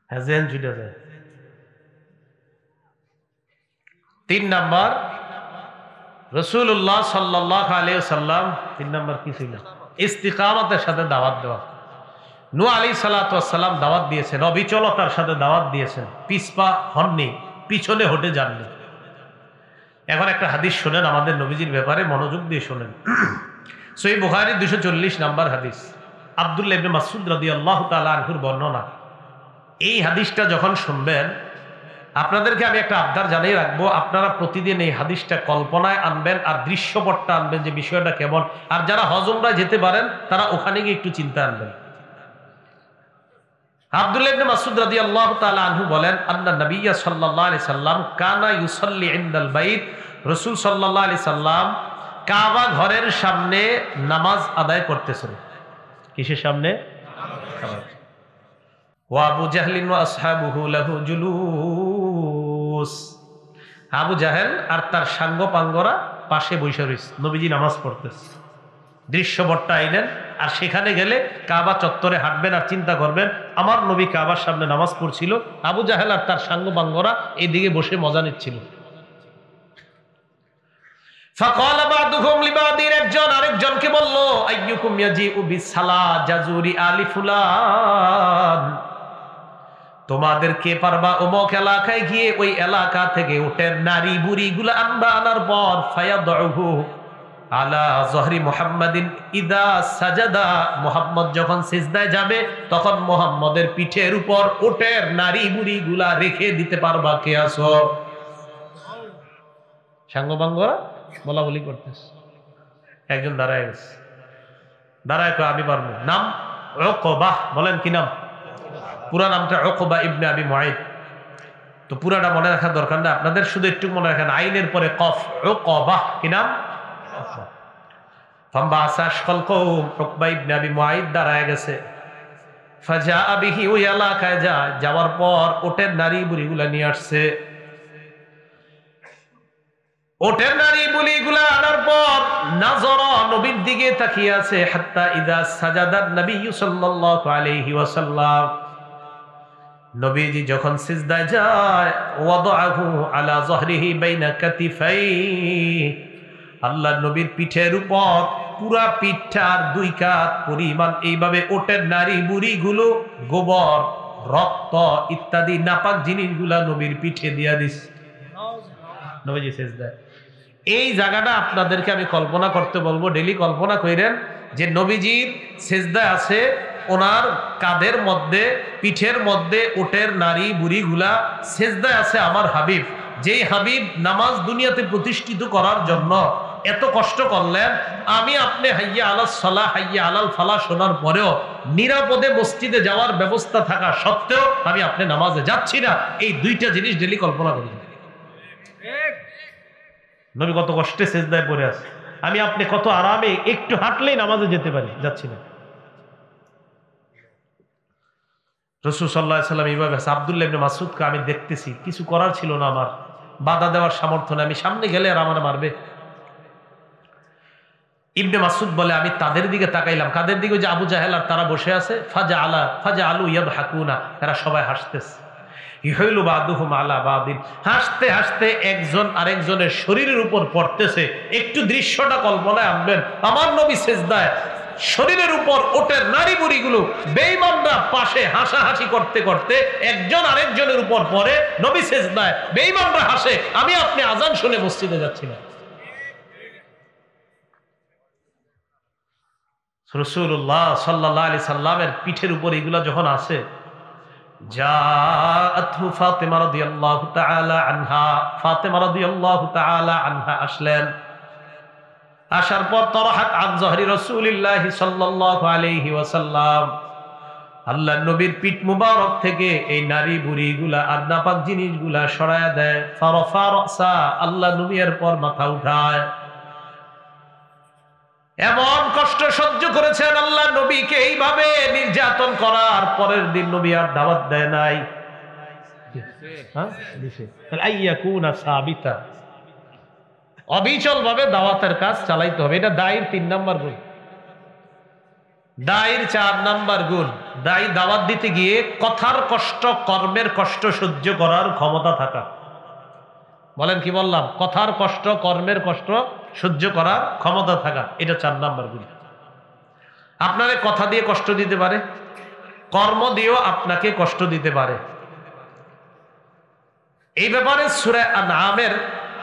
হ্যাঁ ছুটে যায়। 3 নাম্বার রাসূলুল্লাহ সাল্লাল্লাহু আলাইহি ওয়াসাল্লাম 3 নাম্বার কি ছিল? ইস্তিকামতের সাথে দাওয়াত দেওয়া। নূহ আলাইহিস সালাতু ওয়াস সালাম দাওয়াত দিয়েছেন, অবিচলতার সাথে দাওয়াত দিয়েছেন, পিছপা হননি, পিছনে হটে যাননি। এখন একটা হাদিস শুনেন আমাদের নবীজির ব্যাপারে, মনোযোগ দিয়ে শুনেন। সহিহ বুখারী 240 নাম্বার হাদিস, আব্দুল্লাহ ইবনে মাসউদ রাদিয়াল্লাহু তাআলা আনহুর বর্ণনা। এই হাদিসটা যখন শুনবেন, আপনাদেরকে আমি একটা আবদার জানিয়ে রাখবো, আপনারা প্রতিদিন এই হাদিসটা কল্পনায় আনবেন আর দৃশ্যপটটা আনবেন যে বিষয়টা কেমন। আর যারা হজ উমরায় যেতে পারেন তারা ওখানে গিয়ে একটু চিন্তা আনবেন। আব্দুল্লাহ ইবনে মাসউদ রাদিয়াল্লাহু তাআলা আনহু বলেন, আন্না নবিয়্য সাল্লাল্লাহু আলাইহি সাল্লাম কানা ইউসাল্লি ইনদাল বাইত। রাসূল সাল্লাল্লাহু আলাইহি সাল্লাম কাবা ঘরের সামনে নামাজ আদায় করতেছেন। কিসের সামনে? ওয়া আবু জাহলিন ওয়া আসহাবুহু লাহু জুলুস। আবু জাহেল আর তার সাঙ্গপাঙ্গরা পাশে বসে রয়েছে, নবীজি নামাজ পড়তেছে। দৃশ্যপটটা আইলেন, আর সেখানে গেলে কাবা চত্বরে হাঁটবেন আর চিন্তা করবেন আমার নবী কাবার সামনে নামাজ পড়ছিল, আবু জাহেল আর তার সাঙ্গপাঙ্গরা এইদিকে বসে মজা নিচ্ছিল। ফাকালা বাদুহুম লিবাদির, একজন আরেকজনকে বলল, আইয়ুকুম ইয়াজিউ বিসালাত জাজুরি আলি ফুলান, তোমাদের কে পারবা অমুক এলাকায় গিয়ে ওই এলাকা থেকে উটের নারী বুড়ি গুলা আনবা, আনার পর ফায়াদউহু, আলা জহরি মুহাম্মাদিন ইদা সাজাদা, মুহাম্মদ যখন সিজদায় যাবে তখন মুহাম্মদের পিঠের উপর উটের নারী বুড়ি গুলা রেখে দিতে পারবা কে আছো? সাঙ্গবাঙ্গরা বলা বলি করতেছে। একজন দাঁড়ায় গেছে, দাঁড়ায় কয় আমি পারবো। নাম উকবা, বলেন কি নাম? পুরা নামটা উকবা ইবনে আবি মুআইদ। তো পুরাটা মনে রাখার দরকার না আপনাদের, শুধু একটু মনে রাখেন আইনের পরে কফ, উকবা কি নাম? উকবা ইবনে আবি মুআইদ দাঁড়ায় গেছে। ফাজাআ বিহি, ওই এলাকায় যাওয়ার পর ওটের নারী বুড়িগুলা নিয়ে আসছে। ওটের নারী বুড়িগুলা আনার পর নাজরা, নবীর দিকে তাকিয়ে আছে। হাত্তা ইযা সাজাদান নবী সাল্লাল্লাহু আলাইহি ওয়াসাল্লাম, নবীজি যখন সিজদায় যায়, ওয়াদাহু আলা যহরিহি বাইনা কাতিফাইহি, আল্লাহর নবীর পিঠের উপর পুরা পিঠটার 2 কাঁধ পরিমাণ এইভাবে ওটের নারী বুড়িগুলো গোবর, রক্ত ইত্যাদি নাপাক জিনিসগুলা নবীর পিঠে দিয়া দিস। নবীজি সিজদায়। এই জায়গাটা আপনাদেরকে আমি কল্পনা করতে বলবো, ডেলি কল্পনা করেন যে নবীজির সিজদায় আছে, ওনার কাঁধের মধ্যে পিঠের মধ্যে উটের নারী বুড়িগুলা সিজদায় আছে আমার হাবিব। যেই হাবিব নামাজ দুনিয়াতে প্রতিষ্ঠিত করার জন্য এত কষ্ট করলেন, আমি আপনি হাইয়া আলাস সালাহ হাইয়া আলাল ফালাহ শোনার পরেও নিরাপদে মসজিদে যাওয়ার ব্যবস্থা থাকা সত্ত্বেও আমি আপনি নামাজে যাচ্ছি না। এই 2টা জিনিস ডেলি কল্পনা করি। নবী কত কষ্টে সিজদায় পড়ে আছে, আমি আপনি কত আরামে একটু হাঁটলেই নামাজে যেতে পারি, যাচ্ছি না। রাসূল সাল্লাল্লাহু আলাইহি ওয়াসাল্লাম এইভাবে আছে। আব্দুল্লাহ ইবনে মাসউদকে আমি দেখতেছি, কিছু করার ছিল না, আমার বাধা দেওয়ার সামর্থ্য নেই, আমি সামনে গেলে আর আমার মারবে। ইবনে মাসউদ বলে আমি তাদের দিকে তাকাইলাম, কাদের দিকে? যে আবু জাহেল আর তারা বসে আছে। ফাজা আলু ইয়াদহাকুনা, তারা সবাই হাসতেছে। ইহইলু বাদুহুম আলা বাদিন, হাসতে হাসতে একজন আরেকজনের শরীরের উপর পড়তেছে। একটু দৃশ্যটা কল্পনায় আনবেন, আমার নবী সিজদায়, শরীরের উপর ওটের নারী বুড়িগুলো বেঈমানরা পাশে হাসাহাসি করতে করতে একজন আরেকজনের উপর পড়ে, নবী সিজদায়, বেঈমানরা হাসে, আমি আপনি আজান শুনে মসজিদে যাচ্ছি না। রাসূলুল্লাহ সাল্লাল্লাহু আলাইহি সাল্লামের পিঠের উপর এগুলা যখন আছে, জাআতহু ফাতিমা রাদিয়াল্লাহু তাআলা আনহা, ফাতিমা রাদিয়াল্লাহু তাআলা আনহা আসলেন। আসার পর তরহাত আন যহরি রাসূলিল্লাহি সাল্লাল্লাহু আলাইহি ওয়াসাল্লাম, আল্লাহর নবীর পিঠ মুবারক থেকে এই নারী বুড়িগুলা আর নাপাক জিনিসগুলা সরায়া দেয়। ফারফা রাসা, আল্লাহ নবীর পর মাথা উঠায়। এমন কষ্ট সহ্য করেছেন আল্লাহ নবীকে এইভাবে নির্যাতন করার পরের দিন নবী আর দাওয়াত দেয় নাই। অবিচল ভাবে দাওয়াতের কাজ চালাইতে হবে, এটা দায়ের 3 নাম্বার গুণ। দায়ের 4 নাম্বার গুণ, দায়ী দাওয়াত দিতে গিয়ে কথার কষ্ট কর্মের কষ্ট সহ্য করার ক্ষমতা থাকা। বলেন কি বললাম? কথার কষ্ট কর্মের কষ্ট সহ্য করার ক্ষমতা থাকা, এটা 4 নাম্বার গুণ। আপনারে কথা দিয়ে কষ্ট দিতে পারে, কর্ম দিয়েও আপনাকে কষ্ট দিতে পারে। এই ব্যাপারে সূরা আনআমের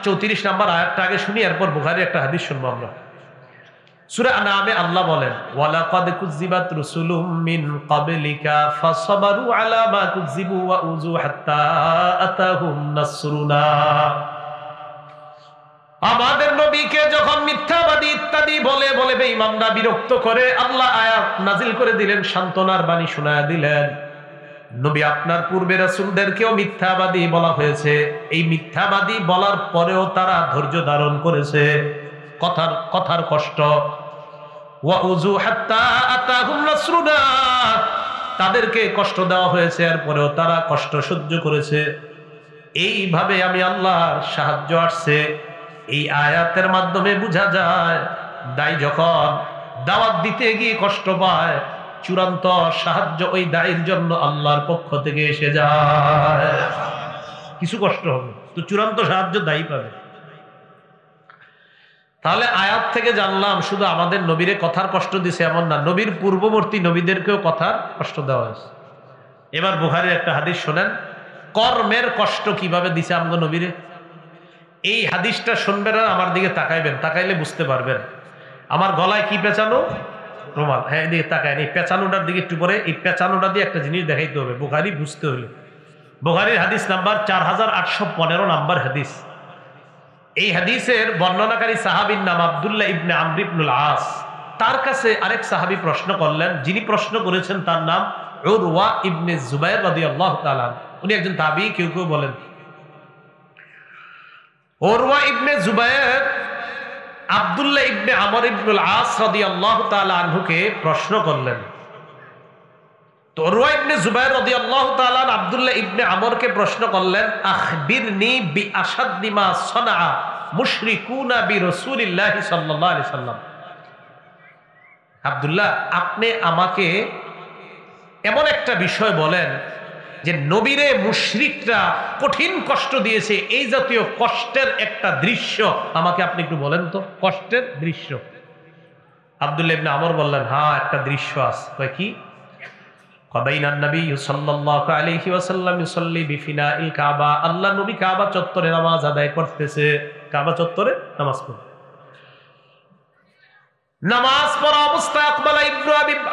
34 নাম্বার আয়াতটা আগে শুনি, এরপর বুখারীর একটা হাদিস শুনবো আমরা। সূরা আনআমে আল্লাহ বলেন, ওয়ালাকাদ কুযিবাত রুসুলুম মিন ক্বাবলিকা ফাসাবারু আলা মা কুযিবু ওয়া উযু হাত্তা আতাহুম নাসরুনা। আমাদের নবীকে যখন মিথ্যাবাদী ইত্যাদি বলে বলে বেঈমানরা বিরক্ত করে, আল্লাহ আয়াত নাজিল করে দিলেন, সান্ত্বনার বাণী শোনায়া দিলেন, নবী আপনার পূর্বে রাসূলদেরকেও মিথ্যাবাদী বলা হয়েছে, এই মিথ্যাবাদী বলার পরেও তারা ধৈর্য ধারণ করেছে, কথার কষ্ট। ওয়া উযু হাত্তা আতাহুম নাসরুনা, তাদেরকে কষ্ট দেওয়া হয়েছে, এরপরেও তারা কষ্ট সহ্য করেছে। এইভাবে আমি আল্লাহর সাহায্য আসছে। এই আয়াতের মাধ্যমে বোঝা যায়, দায়ী যখন দাওয়াত দিতে গিয়ে কষ্ট পায়, চূড়ান্ত সাহায্য ওই দায়ীর জন্য আল্লাহর পক্ষ থেকে এসে যায়। কিছু কষ্ট হবে তো চূড়ান্ত সাহায্য দায়ী পাবে। তাহলে আয়াত থেকে জানলাম শুধু আমাদের নবীরে কথার কষ্ট দিছে এমন না, নবীর পূর্ববর্তী নবীদেরকেও কথার কষ্ট দেওয়া হয়েছে। এবার বুখারীর একটা হাদিস শোনেন, কর্মের কষ্ট কিভাবে দিছে আমগো নবীরে। এই হাদিসটা শুনবেন আর আমার দিকে তাকাইবেন, তাকাইলে বুঝতে পারবেন। আমার গলায় কি পেঁচানো? রুমাল। হ্যাঁ, এদিকে তাকায়। এই পেঁচানোটার দিকে একটু পরে এই পেঁচানোটা দিয়ে একটা জিনিস দেখাইতে হবে বুখারী বুঝতে হলে। বুখারীর হাদিস নাম্বার 4815 নাম্বার হাদিস। এই হাদিসের বর্ণনাকারী সাহাবীর নাম আব্দুল্লাহ ইবনে আমর ইবনুল আস। তার কাছে আরেক সাহাবী প্রশ্ন করলেন, যিনি প্রশ্ন করেছেন তার নাম উরওয়া ইবনে জুবাইর রাদিয়াল্লাহু তাআলা। উনি একজন তাবী, কেউ কেউ বলেন। উরওয়া ইবনে জুবাইর আব্দুল্লাহ ইবনে আমর ইবনুল আস রাদিয়াল্লাহু তাআলা আনহুকে প্রশ্ন করলেন। তো উরওয়া ইবনে জুবাইর রাদিয়াল্লাহু তাআলা আব্দুল্লাহ ইবনে আমরকে প্রশ্ন করলেন, আখবিরনি বিআশাদ্দি মা সানা মুশরিকুনা বিরাসূলিল্লাহি সাল্লাল্লাহু আলাইহি সাল্লাম। আব্দুল্লাহ, আপনি আমাকে এমন একটা বিষয় বলেন যে নবীরে মুশরিকরা কঠিন কষ্ট দিয়েছে, এই জাতীয় কষ্টের একটা দৃশ্য আমাকে আপনি একটু বলেন তো, কষ্টের দৃশ্য। আব্দুল্লাহ ইবনে আমর বললেন, হ্যাঁ একটা দৃশ্য আছে। কয় কি? কবাইনান নবী সাল্লাল্লাহু আলাইহি ওয়াসাল্লাম ইউসাল্লি বিফিনাইল কাবা। আল্লাহ নবী কাবা চত্বরে নামাজ আদায় করতেছে, কাবা চত্বরে নামাজ পড়ে। নামাজ পড়া অবস্থায়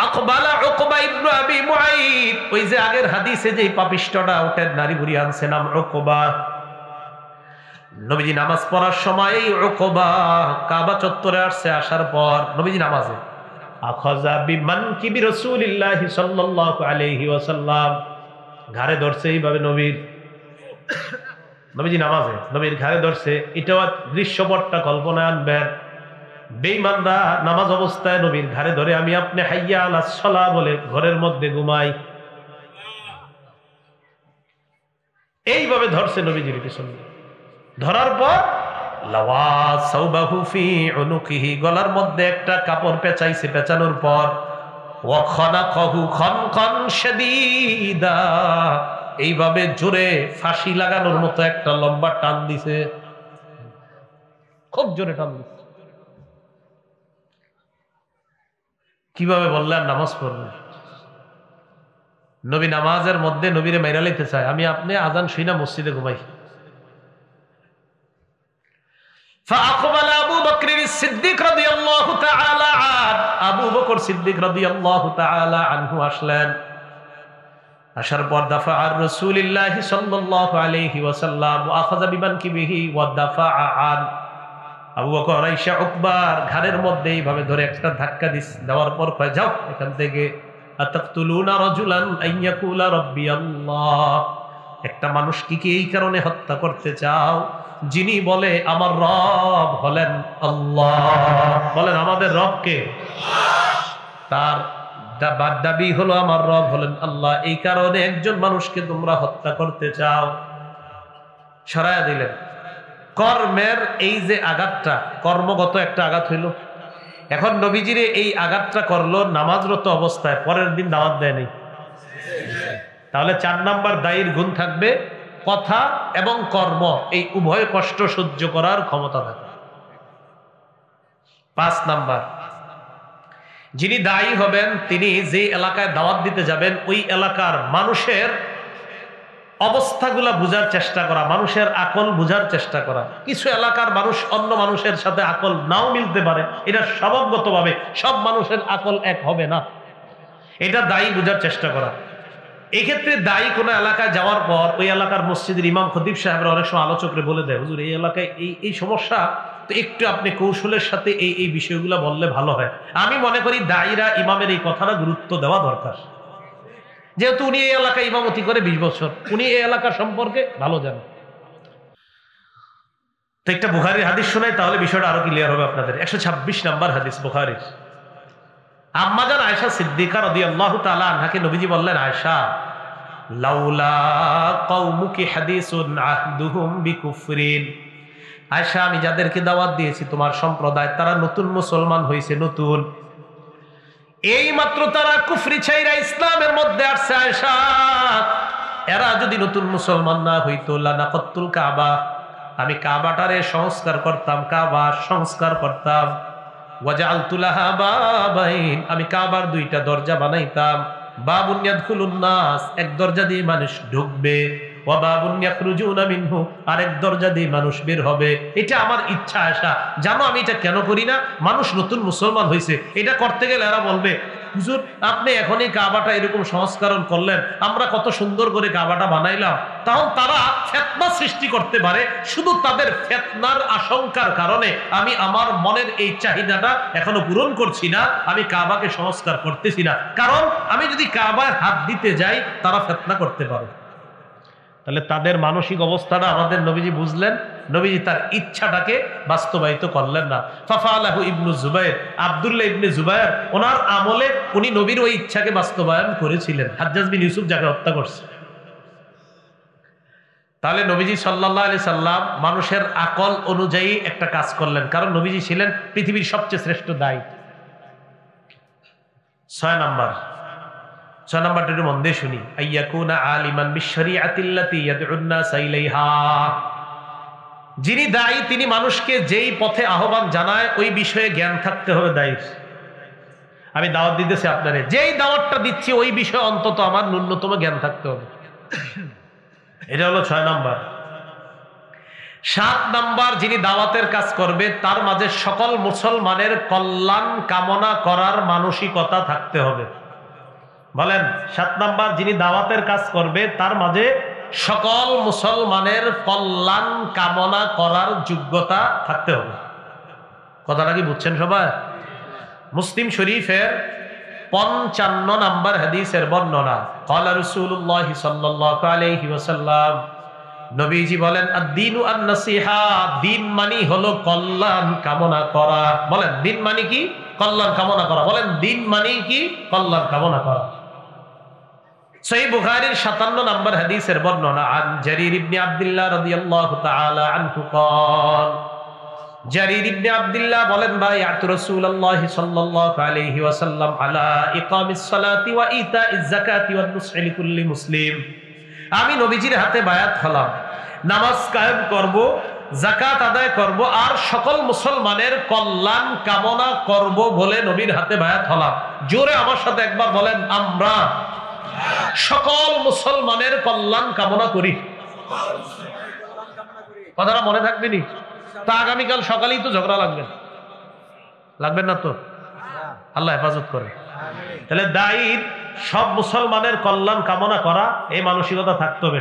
আকবালা উকবা ইবনে আবি মুআইদ, ওই যে আগের হাদিসে যে পাপিষ্ঠটা উটের নারী বুড়ি আনছে নাম উকবা, নবীজি নামাজ পড়ার সময় এই উকবা কাবা চত্বরে আসছে। আসার পর নবীজি নামাজে আখাযা বিমানকিবি রাসূলিল্লাহি সাল্লাল্লাহু আলাইহি ওয়াসাল্লাম, ঘাড়ে ধরছে এইভাবে নবীজি নামাজে নবীর ঘাড়ে ধরছে। এটাও দৃশ্যপটটা কল্পনায় আনবেন। বেঈমানরা নামাজ অবস্থায় নবীর ঘাড়ে ধরে, আমি আপনি হাইয়া আলাস সালাহ বলে ঘরের মধ্যে ঘুমাই, এইভাবে ধরছে নবীজির পিছনে। ধরার পর লাওয়া সাওবাহু ফি উনুকিহি, গলার মধ্যে একটা কাপড় পেঁচাইছে। পেঁচানোর পর ওয়া খানাকাহু খানকান শাদীদা, এইভাবে জোরে ফাঁসি লাগানোর মতো একটা লম্বা টান দিছে, খুব জোরে টান দিছে। কিভাবে বললেন নামাজ পড়বেন? নবী নামাজের মধ্যে নবীরে মাইরা লইতে চায়, আমি আপনি আজান শুই না মসজিদে ঘুমাই। فأقبل أبو بكر الصديق رضي الله تعالى عنه, আবু বকর সিদ্দিক রাদিয়াল্লাহু তাআলা আনহু আসলেন। আসার পর দাফা আর রাসূলুল্লাহ সাল্লাল্লাহু আলাইহি ওয়াসাল্লাম ওয়া আখাযা বিমানকিবিহি ওয়া দাফা আন। আবু বকর আয়েশা উকবার ঘাড়ের মধ্যে এইভাবে ধরে একটা ধাক্কা দেওয়ার পর কয়, যাও এখান থেকে। আতাকতুলুনা রাজুলান আইয়াকুলা রাব্বি আল্লাহ, একটা মানুষকে কি এই কারণে হত্যা করতে চাও যিনি বলে আমার রব হলেন আল্লাহ? বলেন আমাদের রব কে? তার দাবি হলো আমার রব হলেন আল্লাহ, এই কারণে একজন মানুষকে তোমরা হত্যা করতে চাও। সরায়া দিলেন। কর্মের এই যে আঘাতটা, কর্মগত একটা আঘাত হইল। এখন নবীজিরে এই আঘাতটা করলো নামাজরত অবস্থায়, পরের দিন দাওয়াত দেয় নাই। তাহলে 4 নাম্বার দায়ীর গুণ থাকবে কথা এবং কর্ম, এই উভয় কষ্ট সহ্য করার ক্ষমতা থাকে। 5 নাম্বার, যিনি দায়ী হবেন তিনি যে এলাকায় দাওয়াত দিতে যাবেন ওই এলাকার মানুষের অবস্থাগুলা বুঝার চেষ্টা করা, মানুষের আকল বুঝার চেষ্টা করা। কিছু এলাকার মানুষ অন্য মানুষের সাথে আকল নাও মিলতে পারে, এটা স্বভাবগতভাবে সব মানুষের আকল এক হবে না, এটা দায়ী বুঝার চেষ্টা করা। এক্ষেত্রে দায়ী কোনো এলাকায় যাওয়ার পর ওই এলাকার মসজিদের ইমাম খতিব সাহেবরা অনেক সময় আলোচকরে বলে দেয়, হুজুর এই এলাকায় এই সমস্যা, তো একটু আপনি কৌশলের সাথে এই বিষয়গুলো বললে ভালো হয়। আমি মনে করি দায়ীরা ইমামের এই কথাটা গুরুত্ব দেওয়া দরকার, যেহেতু উনি এই এলাকায় ইমামতি করে 20 বছর, উনি এই এলাকা সম্পর্কে ভালো জানেন। তো একটা বুখারীর হাদিস শোনাই, তাহলে বিষয়টা আরো ক্লিয়ার হবে আপনাদের। 126 নাম্বার হাদিস বুখারীর। আম্মাজান আয়েশা সিদ্দিকা রাদিয়াল্লাহু তাআলা আনহাকে নবীজি বললেন, আয়েশা লাউলা কওমুকি হাদিসুন আহদুহুম বিকুফরিন, আয়েশা আমি যাদেরকে দাওয়াত দিয়েছি তোমার সম্প্রদায়, তারা নতুন মুসলমান হয়েছে, নতুন, এই মাত্র তারা কুফরি ছাইরা ইসলামের মধ্যে আসছে। আয়েশা এরা যদি নতুন মুসলমান না হইতো লানাকাতুল কাবা, আমি কাবাটারে সংস্কার করতাম, কাবা সংস্কার করতাম। ওয়াজআলতু লাহা বাবাইন, আমি কাবার 2টা দরজা বানাইতাম। বাবুন ইয়াদখুলুন নাস, এক দরজা দিয়ে মানুষ ঢুকবে, ওয়া বাবুন ইয়াখরুজুনা মিনহু, আরেক দরজা দিয়ে মানুষ বের হবে। এটা আমার ইচ্ছা আশা, জানো আমি এটা কেন করি না? মানুষ নতুন মুসলমান হয়েছে, এটা করতে গেলে এরা বলবে হুজুর আপনি এখনই কাবাটা এরকম সংস্করণ করলেন, আমরা কত সুন্দর করে কাবাটা বানাইলাম। তখন তারা ফিতনা সৃষ্টি করতে পারে, শুধু তাদের ফিতনার আশঙ্কার কারণে আমি আমার মনের এই চাহিদাটা এখনো পূরণ করছি না, আমি কাবাকে সংস্কার করতেছি না, কারণ আমি যদি কাবায় হাত দিতে যাই তারা ফিতনা করতে পারে। তাহলে তাদের মানসিক অবস্থাটা আমাদের নবীজি বুঝলেন, নবীজি তার ইচ্ছাটাকে বাস্তবায়িত করলেন না। ফাফালাহু ইবনু জুবাইর, আব্দুল্লাহ ইবনে জুবাইর ওনার আমলে উনি নবীর ওই ইচ্ছাকে বাস্তবায়ন করেছিলেন। হাজ্জাজ বিন ইউসুফ যাকে হত্যা করছে। তাহলে নবীজি সাল্লাল্লাহু আলাইহি সাল্লাম মানুষের আকল অনুযায়ী একটা কাজ করলেন, কারণ নবীজি ছিলেন পৃথিবীর সবচেয়ে শ্রেষ্ঠ দায়ী। 6 নম্বরটা একটু মন দিয়ে শুনি। আইয়াকুনা আলিমান বিশরিয়াতিল্লাতী ইয়াদউন নাস ইলাইহা, যিনি দায়ী তিনি মানুষকে যেই পথে আহ্বান জানায় ওই বিষয়ে জ্ঞান থাকতে হবে দায়ীর। আমি দাওয়াত দিতেছি আপনারে, যেই দাওয়াতটা দিচ্ছি ওই বিষয়ে অন্তত আমার ন্যূনতম জ্ঞান থাকতে হবে। এটা হলো 6 নম্বর। 7 নম্বর, যিনি দাওয়াতের কাজ করবে তার মাঝে সকল মুসলমানের কল্যাণ কামনা করার মানসিকতা থাকতে হবে। বলেন 7 নম্বর, যিনি দাওয়াতের কাজ করবে তার মাঝে সকল মুসলমানের কল্যাণ কামনা করার যোগ্যতা থাকতে হবে। কথাটা কি বুঝছেন সবাই? মুসলিম শরীফের 55 নম্বর হাদিসের বর্ণনা। ক্বালা রাসূলুল্লাহ সাল্লাল্লাহু আলাইহি ওয়াসাল্লাম, নবীজি বলেন আদ-দীনু আন-নাসিহা, দ্বীন মানে হলো কল্যাণ কামনা করা। বলেন দ্বীন মানে কি? কল্যাণ কামনা করা। বলেন দ্বীন মানে কি? কল্যাণ কামনা করা। সহিহ বুখারীর 57 নম্বর হাদিসের বর্ণনা। আন জারীর ইবনে আব্দুল্লাহ রাদিয়াল্লাহু তাআলা আনহু قال, জারীর ইবনে আব্দুল্লাহ বলেন বায়াতু রাসূলুল্লাহ সাল্লাল্লাহু আলাইহি ওয়াসাল্লাম আলা ইকামিস সালাতি ওয়া ইতাইজ যাকাতি ওয়ান নুসহি লিকুল্লি মুসলিম, আমি নবীজির হাতে বায়াত হলাম, নামাজ কায়েম করব, যাকাত আদায় করব আর সকল মুসলমানের কল্যাণ কামনা করব বলে নবীর হাতে বায়াত হলাম। জোরে আমার সাথে একবার বলেন, আমরা সকল মুসলমানের কল্যাণ কামনা করি। কথাটা মনে থাকবে নি? তা আগামীকাল সকালেই তো ঝগড়া লাগবেন না তো? আল্লাহ হেফাজত করে। তাহলে দায়ীর সব মুসলমানের কল্যাণ কামনা করা, এই মানসিকতা থাকতে হবে।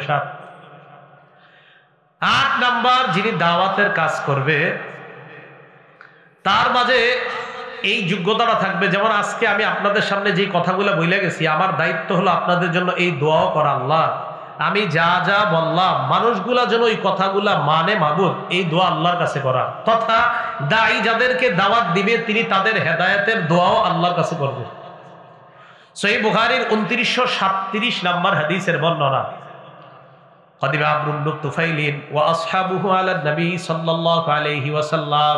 8 নাম্বার, যিনি দাওয়াতের কাজ করবে তার মাঝে এই যোগ্যতাটা থাকবে। যেমন আজকে আমি আপনাদের সামনে যে কথাগুলো বলে গেছি, আমার দায়িত্ব হলো আপনাদের জন্য এই দোয়াও করা, আল্লাহ আমি যা যা বললাম মানুষগুলা যেন ওই কথাগুলা মানে, মাবুদ এই দোয়া আল্লাহর কাছে করা, তথা দায়ী যাদেরকে দাওয়াত দিবে তিনি তাদের হেদায়েতের দোয়াও আল্লাহর কাছে করবে। সহিহ বুখারীর 2937 নম্বর হাদিসের বর্ণনা। কাদিমা আমরু ইবনে তুফাইলিন ওয়া আসহাবুহু আলা নবী সাল্লাল্লাহু আলাইহি ওয়াসাল্লাম,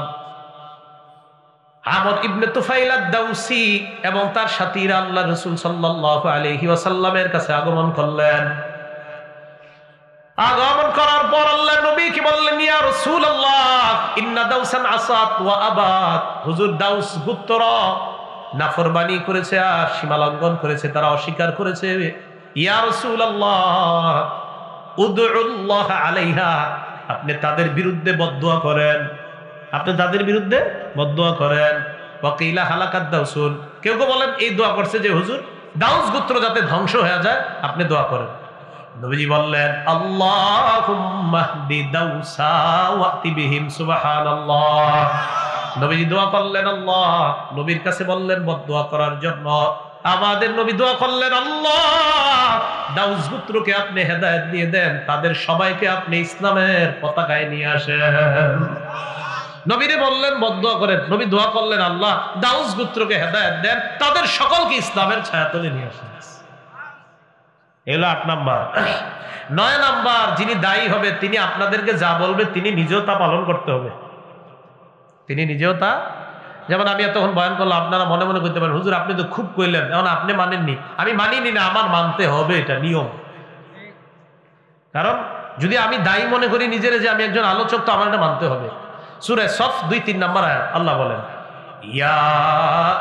আমর ইবনে তুফাইল আদ-দাউসি এবং তার সাথীরা আল্লাহ রাসূল সাল্লাল্লাহু আলাইহি ওয়াসাল্লামের কাছে আগমন করলেন। আগমন করার পর আল্লাহ নবী কি বললেন, ইয়া রাসূলুল্লাহ ইন্না দাউসান আসাত ওয়া আবাত, হুজুর দাউস গোত্র নাফরমানি করেছে আর সীমা লঙ্ঘন করেছে, তারা অস্বীকার করেছে। ইয়া রাসূলুল্লাহ উদউল্লাহ আলাইহা, আপনি তাদের বিরুদ্ধে বদদুয়া করেন, আপনি তাদের বিরুদ্ধে বদদুয়া করেন। ওয়াকিলা হালাকাত দাউসুন, কেউ কেউ বলেন এই দোয়া করছে যে হুজুর দাউস গোত্র যাতে ধ্বংস হয়ে যায় আপনি দোয়া করেন। নবীজি বললেন আল্লাহুম্মা হদি দাউসা ওয়াতি বিহিম সুবহানাল্লাহ। নবীজি দোয়া করলেন, আল্লাহ নবীর কাছে বললেন বদদুয়া করার জন্য। আমাদের নবী দোয়া করলেন, আল্লাহ দাউস গোত্রকে আপনি হেদায়েত দিয়ে দেন, তাদের সবাইকে আপনি ইসলামের পতাকায় নিয়ে আসেন। নবীরে বললেন বদদুয়া করেন, নবী দোয়া করলেন, আল্লাহ দাউস গোত্রকে হেদায়েত দেন, তাদের সকলকে ইসলামের ছায়াতলে নিয়ে আসেন। এগুলো 8 নাম্বার। 9 নাম্বার, যিনি দায়ী হবে তিনি আপনাদেরকে যা বলবে তিনি নিজেও তা পালন করতে হবে। তিনি নিজেও তা, যেমন আমি এতক্ষণ বয়ান করলাম, আপনারা মনে মনে করতে পারেন হুজুর আপনি তো খুব কইলেন, এখন আপনি মানেননি। আমি মানিনি না, আমার মানতে হবে, এটা নিয়ম। কারণ যদি আমি দায়ী মনে করি নিজের যে আমি একজন আলোচক, তো আমার এটা মানতে হবে। সূরা সফ 2-3 নম্বর আয়াত আল্লাহ বলেন ইয়া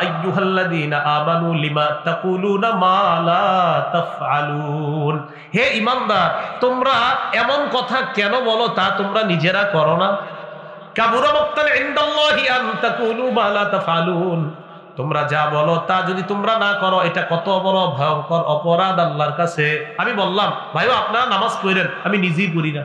আইয়ুহাল্লাযীনা আমানু লিমা তাকুলুনা মা লা তাফআলুন, হে ঈমানদার তোমরা এমন কথা কেন বলো তা তোমরা নিজেরা করো না। কাবুরা মাকতান ইনদাল্লাহি আন তাকুলু মা লা তাফআলুন, তোমরা যা বলো তা যদি তোমরা না করো এটা কত বড় ভয়ঙ্কর অপরাধ আল্লাহর কাছে। আমি বললাম ভাইও আপনারা নামাজ পড়েন, আমি নিজেই পড়ি না।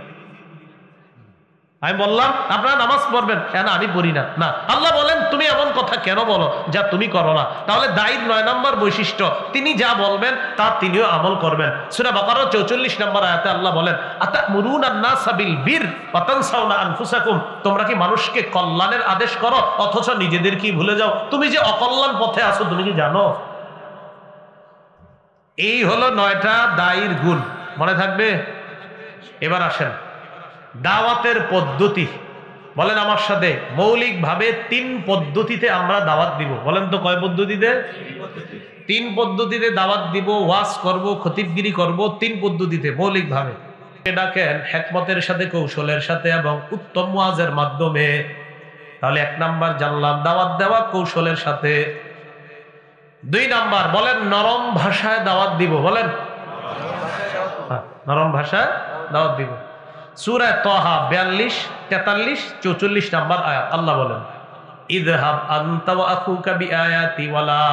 আমি বললাম আপনারা নামাজ পড়বেন, কেন আমি পড়ি না। না, আল্লাহ বলেন তুমি এমন কথা কেন বলো যা তুমি করো না। তাহলে দায়ীর 9 নম্বর বৈশিষ্ট্য, তিনি যা বলবেন তা তিনিও আমল করবেন। সূরা বাকারার 44 নম্বর আয়াতে আল্লাহ বলেন আতা'মুরুনান নাসা বিল বির ওয়া তানসাউনা আনফুসাকুম, তোমরা কি মানুষকে কল্যাণের আদেশ করো অথচ নিজেদের কি ভুলে যাও? তুমি যে অকল্যাণ পথে আছো তুমি কি জানো? এই হলো 9টা দায়ীর গুণ, মনে থাকবে। এবার আসেন দাওয়াতের পদ্ধতি, বলেন আমার সাথে, মৌলিকভাবে 3 পদ্ধতিতে আমরা দাওয়াত দিব। বলেন তো কয় পদ্ধতিতে? 3 পদ্ধতিতে দাওয়াত দিব, ওয়াজ করব, খতিবগিরি করব, 3 পদ্ধতিতে মৌলিকভাবে। ডাকেন হিকমতের সাথে, কৌশলের সাথে এবং উত্তম ওয়াজের মাধ্যমে। তাহলে 1 নাম্বার জানলাম দাওয়াত দেওয়া কৌশলের সাথে। 2 নাম্বার বলেন নরম ভাষায় দাওয়াত দিব। বলেন নরম ভাষায় দাওয়াত দিব। সূরা তাহা 42, 43, 44 নম্বর আয়াত আল্লাহ বলেন ইযহাব আনতা ওয়া আখুকা বিআয়াতি ওয়ালা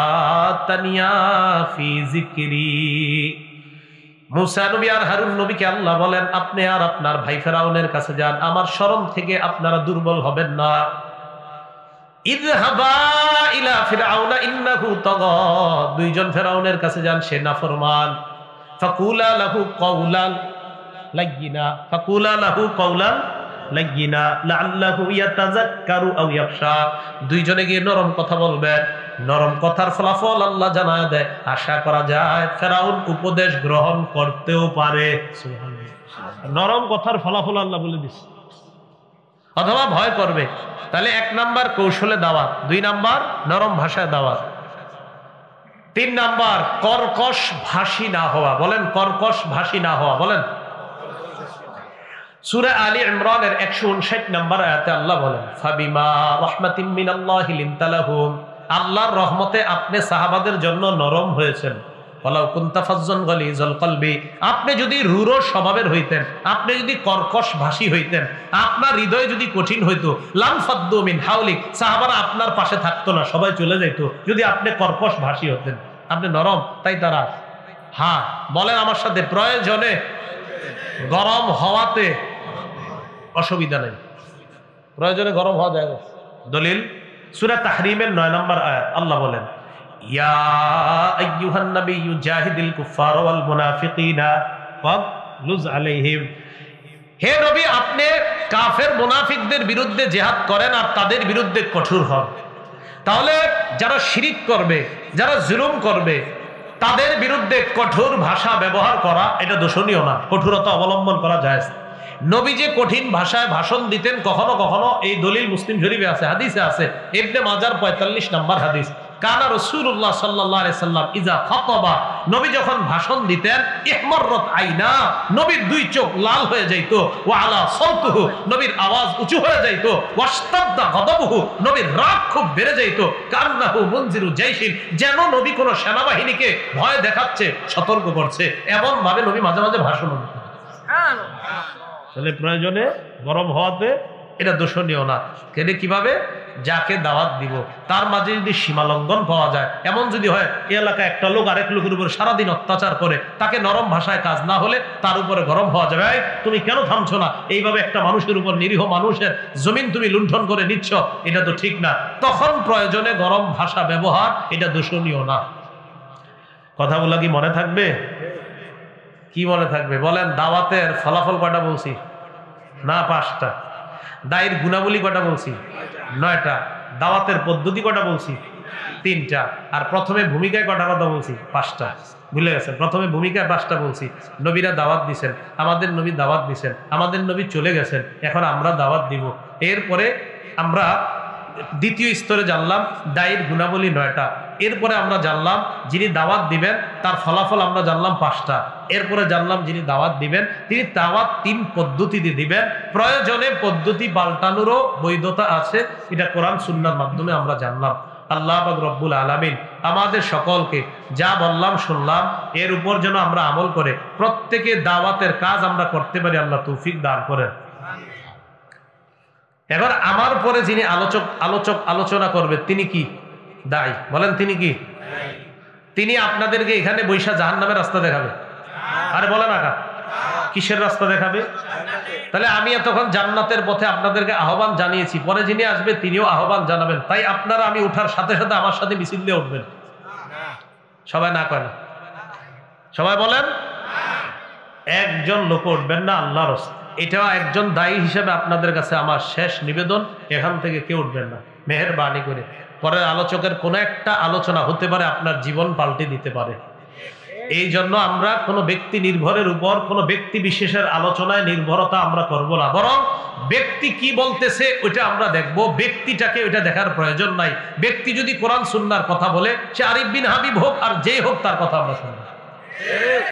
তানিয়া ফি যিকরি। মুসা নবী আর হারুন নবীকে আল্লাহ বলেন আপনি আর আপনার ভাই ফেরাউনের কাছে যান, আমার শরণ থেকে আপনারা দুর্বল হবেন না। ইযহাবা ইলা ফিরআউনা ইন্নাহু তাগা, 2 জন ফেরাউনের কাছে যান, সে নাফরমান। ফাকুলা লাহু কাওলান লাইয়িনা, ফাকুলা লাহু কাওলান লাইয়িনা লাআল্লাহু ইয়াতাযাক্কারু আও ইয়াখশা, 2 জনে গিয়ে নরম কথা বলবেন। নরম কথার ফলাফল আল্লাহ জানায় দেয়, আশা করা যায় ফেরাউন উপদেশ গ্রহণ করতেও পারে। সুবহানাল্লাহ, নরম কথার ফলাফল আল্লাহ বলে দিচ্ছে, অথবা ভয় করবে। তাহলে 1 নাম্বার কৌশলে দাওয়াত, 2 নাম্বার নরম ভাষায় দাওয়াত, 3 নাম্বার কর্কশ ভাষী না হওয়া। বলেন কর্কশ ভাষী না হওয়া। বলেন সূরা আলী ইমরানের 159 নম্বর আয়াতে আল্লাহ বলেন ফাবিমা রাহমাতিম মিনাল্লাহি লিনতা লাহুম, আল্লাহর রহমতে আপনি সাহাবাদের জন্য নরম হয়েছেন। ওয়ালাউ কুনতা ফাজ্জান গালিজাল কলবি, আপনি যদি রূঢ় স্বভাবের হইতেন, আপনি যদি কর্কশ ভাষী হইতেন, আপনার হৃদয় যদি কঠিন হইতো, লাম ফাদ্দু মিন হাওলিক, সাহাবারা আপনার পাশে থাকতো না, সবাই চলে যাইতো। যদি আপনি কর্কশ ভাষী হতেন, আপনি নরম, তাই তারা। হ্যাঁ বলেন আমার সাথে, প্রয়োজনে গরম হওয়াতে অসুবিধা নেই, প্রয়োজনে গরম হওয়া যায়। দলিল সূরা তাহরিমের 9 নম্বর আয়াত আল্লাহ বলেন ইয়া আইয়ুহান নাবিয়্যু জাহিদিল কুফার ওয়াল মুনাফিকিনা ওয়াগলুজ আলাইহিম, হে নবী আপনি কাফের মুনাফিকদের বিরুদ্ধে জিহাদ করেন আর তাদের বিরুদ্ধে কঠোর হন। তাহলে যারা শিরিক করবে, যারা জুলুম করবে, তাদের বিরুদ্ধে কঠোর ভাষা ব্যবহার করা এটা দোষণীয় না, কঠোরতা অবলম্বন করা যায়। নবী যে কঠিন ভাষায় ভাষণ দিতেন কখনো কখনো, এই দলিল মুসলিম শরীফে আছে, হাদিসে আছে। ইবনে মাজার 45 নম্বর হাদিস, কানা রাসূলুল্লাহ সাল্লাল্লাহু আলাইহি সাল্লাম ইজা খাতাবা, নবী যখন ভাষণ দিতেন ইহমাররাত আইনা, নবীর 2 চোখ লাল হয়ে যাইতো, ওয়া আলা সাউতুহু, নবীর আওয়াজ উঁচু হয়ে যাইতো, ওয়াশতাদ্দা গাদাবুহু, নবীর রাগ খুব বেড়ে যাইতো, কান্নাহু মুনজিরু জাইশিন, যেন নবী কোন সেনাবাহিনীকে ভয় দেখাচ্ছে, সতর্ক করছে, এমন ভাবে নবী মাঝে মাঝে ভাষণ দিতেন। সুবহানাল্লাহ। তাহলে প্রয়োজনে গরম হওয়াতে এটা দোষণীয় না। কেন কিভাবে? যাকে দাওয়াত দিব তার মাঝে যদি সীমা লঙ্ঘন পাওয়া যায়, এমন যদি হয় এই এলাকায় একটা লোক আরেক লোকের উপর সারাদিন অত্যাচার করে, তাকে নরম ভাষায় কাজ না হলে তার উপরে গরম হওয়া যাবে, তুমি কেন থামছো না, এইভাবে একটা মানুষের উপর, নিরীহ মানুষের জমিন তুমি লুণ্ঠন করে নিচ্ছ, এটা তো ঠিক না। তখন প্রয়োজনে গরম ভাষা ব্যবহার, এটা দোষণীয় না। কথাগুলো কি মনে থাকবে? কি মনে থাকবে? বলেন দাওয়াতের ফলাফল কয়টা বলছি? না 5টা। দায়ের গুণাবলী কয়টা বলছি? 9টা। দাওয়াতের পদ্ধতি কয়টা বলছি? 3টা। আর প্রথমে ভূমিকায় কয়টা কথা বলছি? 5টা। ভুলে গেছেন? প্রথমে ভূমিকায় 5টা বলছি। নবীরা দাওয়াত দিছেন, আমাদের নবী দাওয়াত দিছেন, আমাদের নবী চলে গেছেন, এখন আমরা দাওয়াত দিব। এরপরে আমরা দ্বিতীয় স্তরে জানলাম দায়ীর গুণাবলী 9টা। এরপরে আমরা জানলাম যিনি দাওয়াত দিবেন তার ফলাফল আমরা জানলাম 5টা। এরপরে জানলাম যিনি দাওয়াত দিবেন তিনি দাওয়াত 3 পদ্ধতিতে দিবেন, প্রয়োজনে পদ্ধতি পাল্টানোরও বৈধতা আছে, এটা কোরআন সুন্নাহর মাধ্যমে আমরা জানলাম। আল্লাহ পাক রব্বুল আলামিন আমাদের সকলকে যা বললাম শুনলাম এর উপর যেন আমরা আমল করে প্রত্যেকে দাওয়াতের কাজ আমরা করতে পারি, আল্লাহ তৌফিক দান করেন। এবার আমার পরে যিনি আলোচনা করবে তিনি কি? দায়ী। বলেন তিনি কি? তিনি আপনাদেরকে এখানে বৈশা জাহান্নামের রাস্তা দেখাবে। আরে বলে না কা, কিসের রাস্তা দেখাবে? তাহলে আমি এতক্ষণ জান্নাতের পথে আপনাদেরকে আহ্বান জানিয়েছি, পরে যিনি আসবে তিনিও আহ্বান জানাবেন। তাই আপনারা আমি ওঠার সাথে সাথে আমার সাথে মিছিল দিয়ে উঠবেন। সবাই না কয় না? সবাই বলেন একজন লোক উঠবেন না আল্লাহর রাস্তায়। এটাও একজন দায়ী হিসেবে আপনাদের কাছে আমার শেষ নিবেদন, এখান থেকে কেউ উঠবেন না মেহেরবানি করে। পরের আলোচকের কোনো একটা আলোচনা হতে পারে আপনার জীবন পাল্টে দিতে পারে। এই জন্য আমরা কোনো ব্যক্তি নির্ভরের উপর কোনো ব্যক্তি বিশেষের আলোচনায় নির্ভরতা আমরা করব না, বরং ব্যক্তি কি বলতেছে ওইটা আমরা দেখব, ব্যক্তিটাকে ওইটা দেখার প্রয়োজন নাই। ব্যক্তি যদি কোরআন সুন্নাহর কথা বলে সে আরিফ বিন হাবিব হোক আর যেই হোক তার কথা আমরা শুনবো।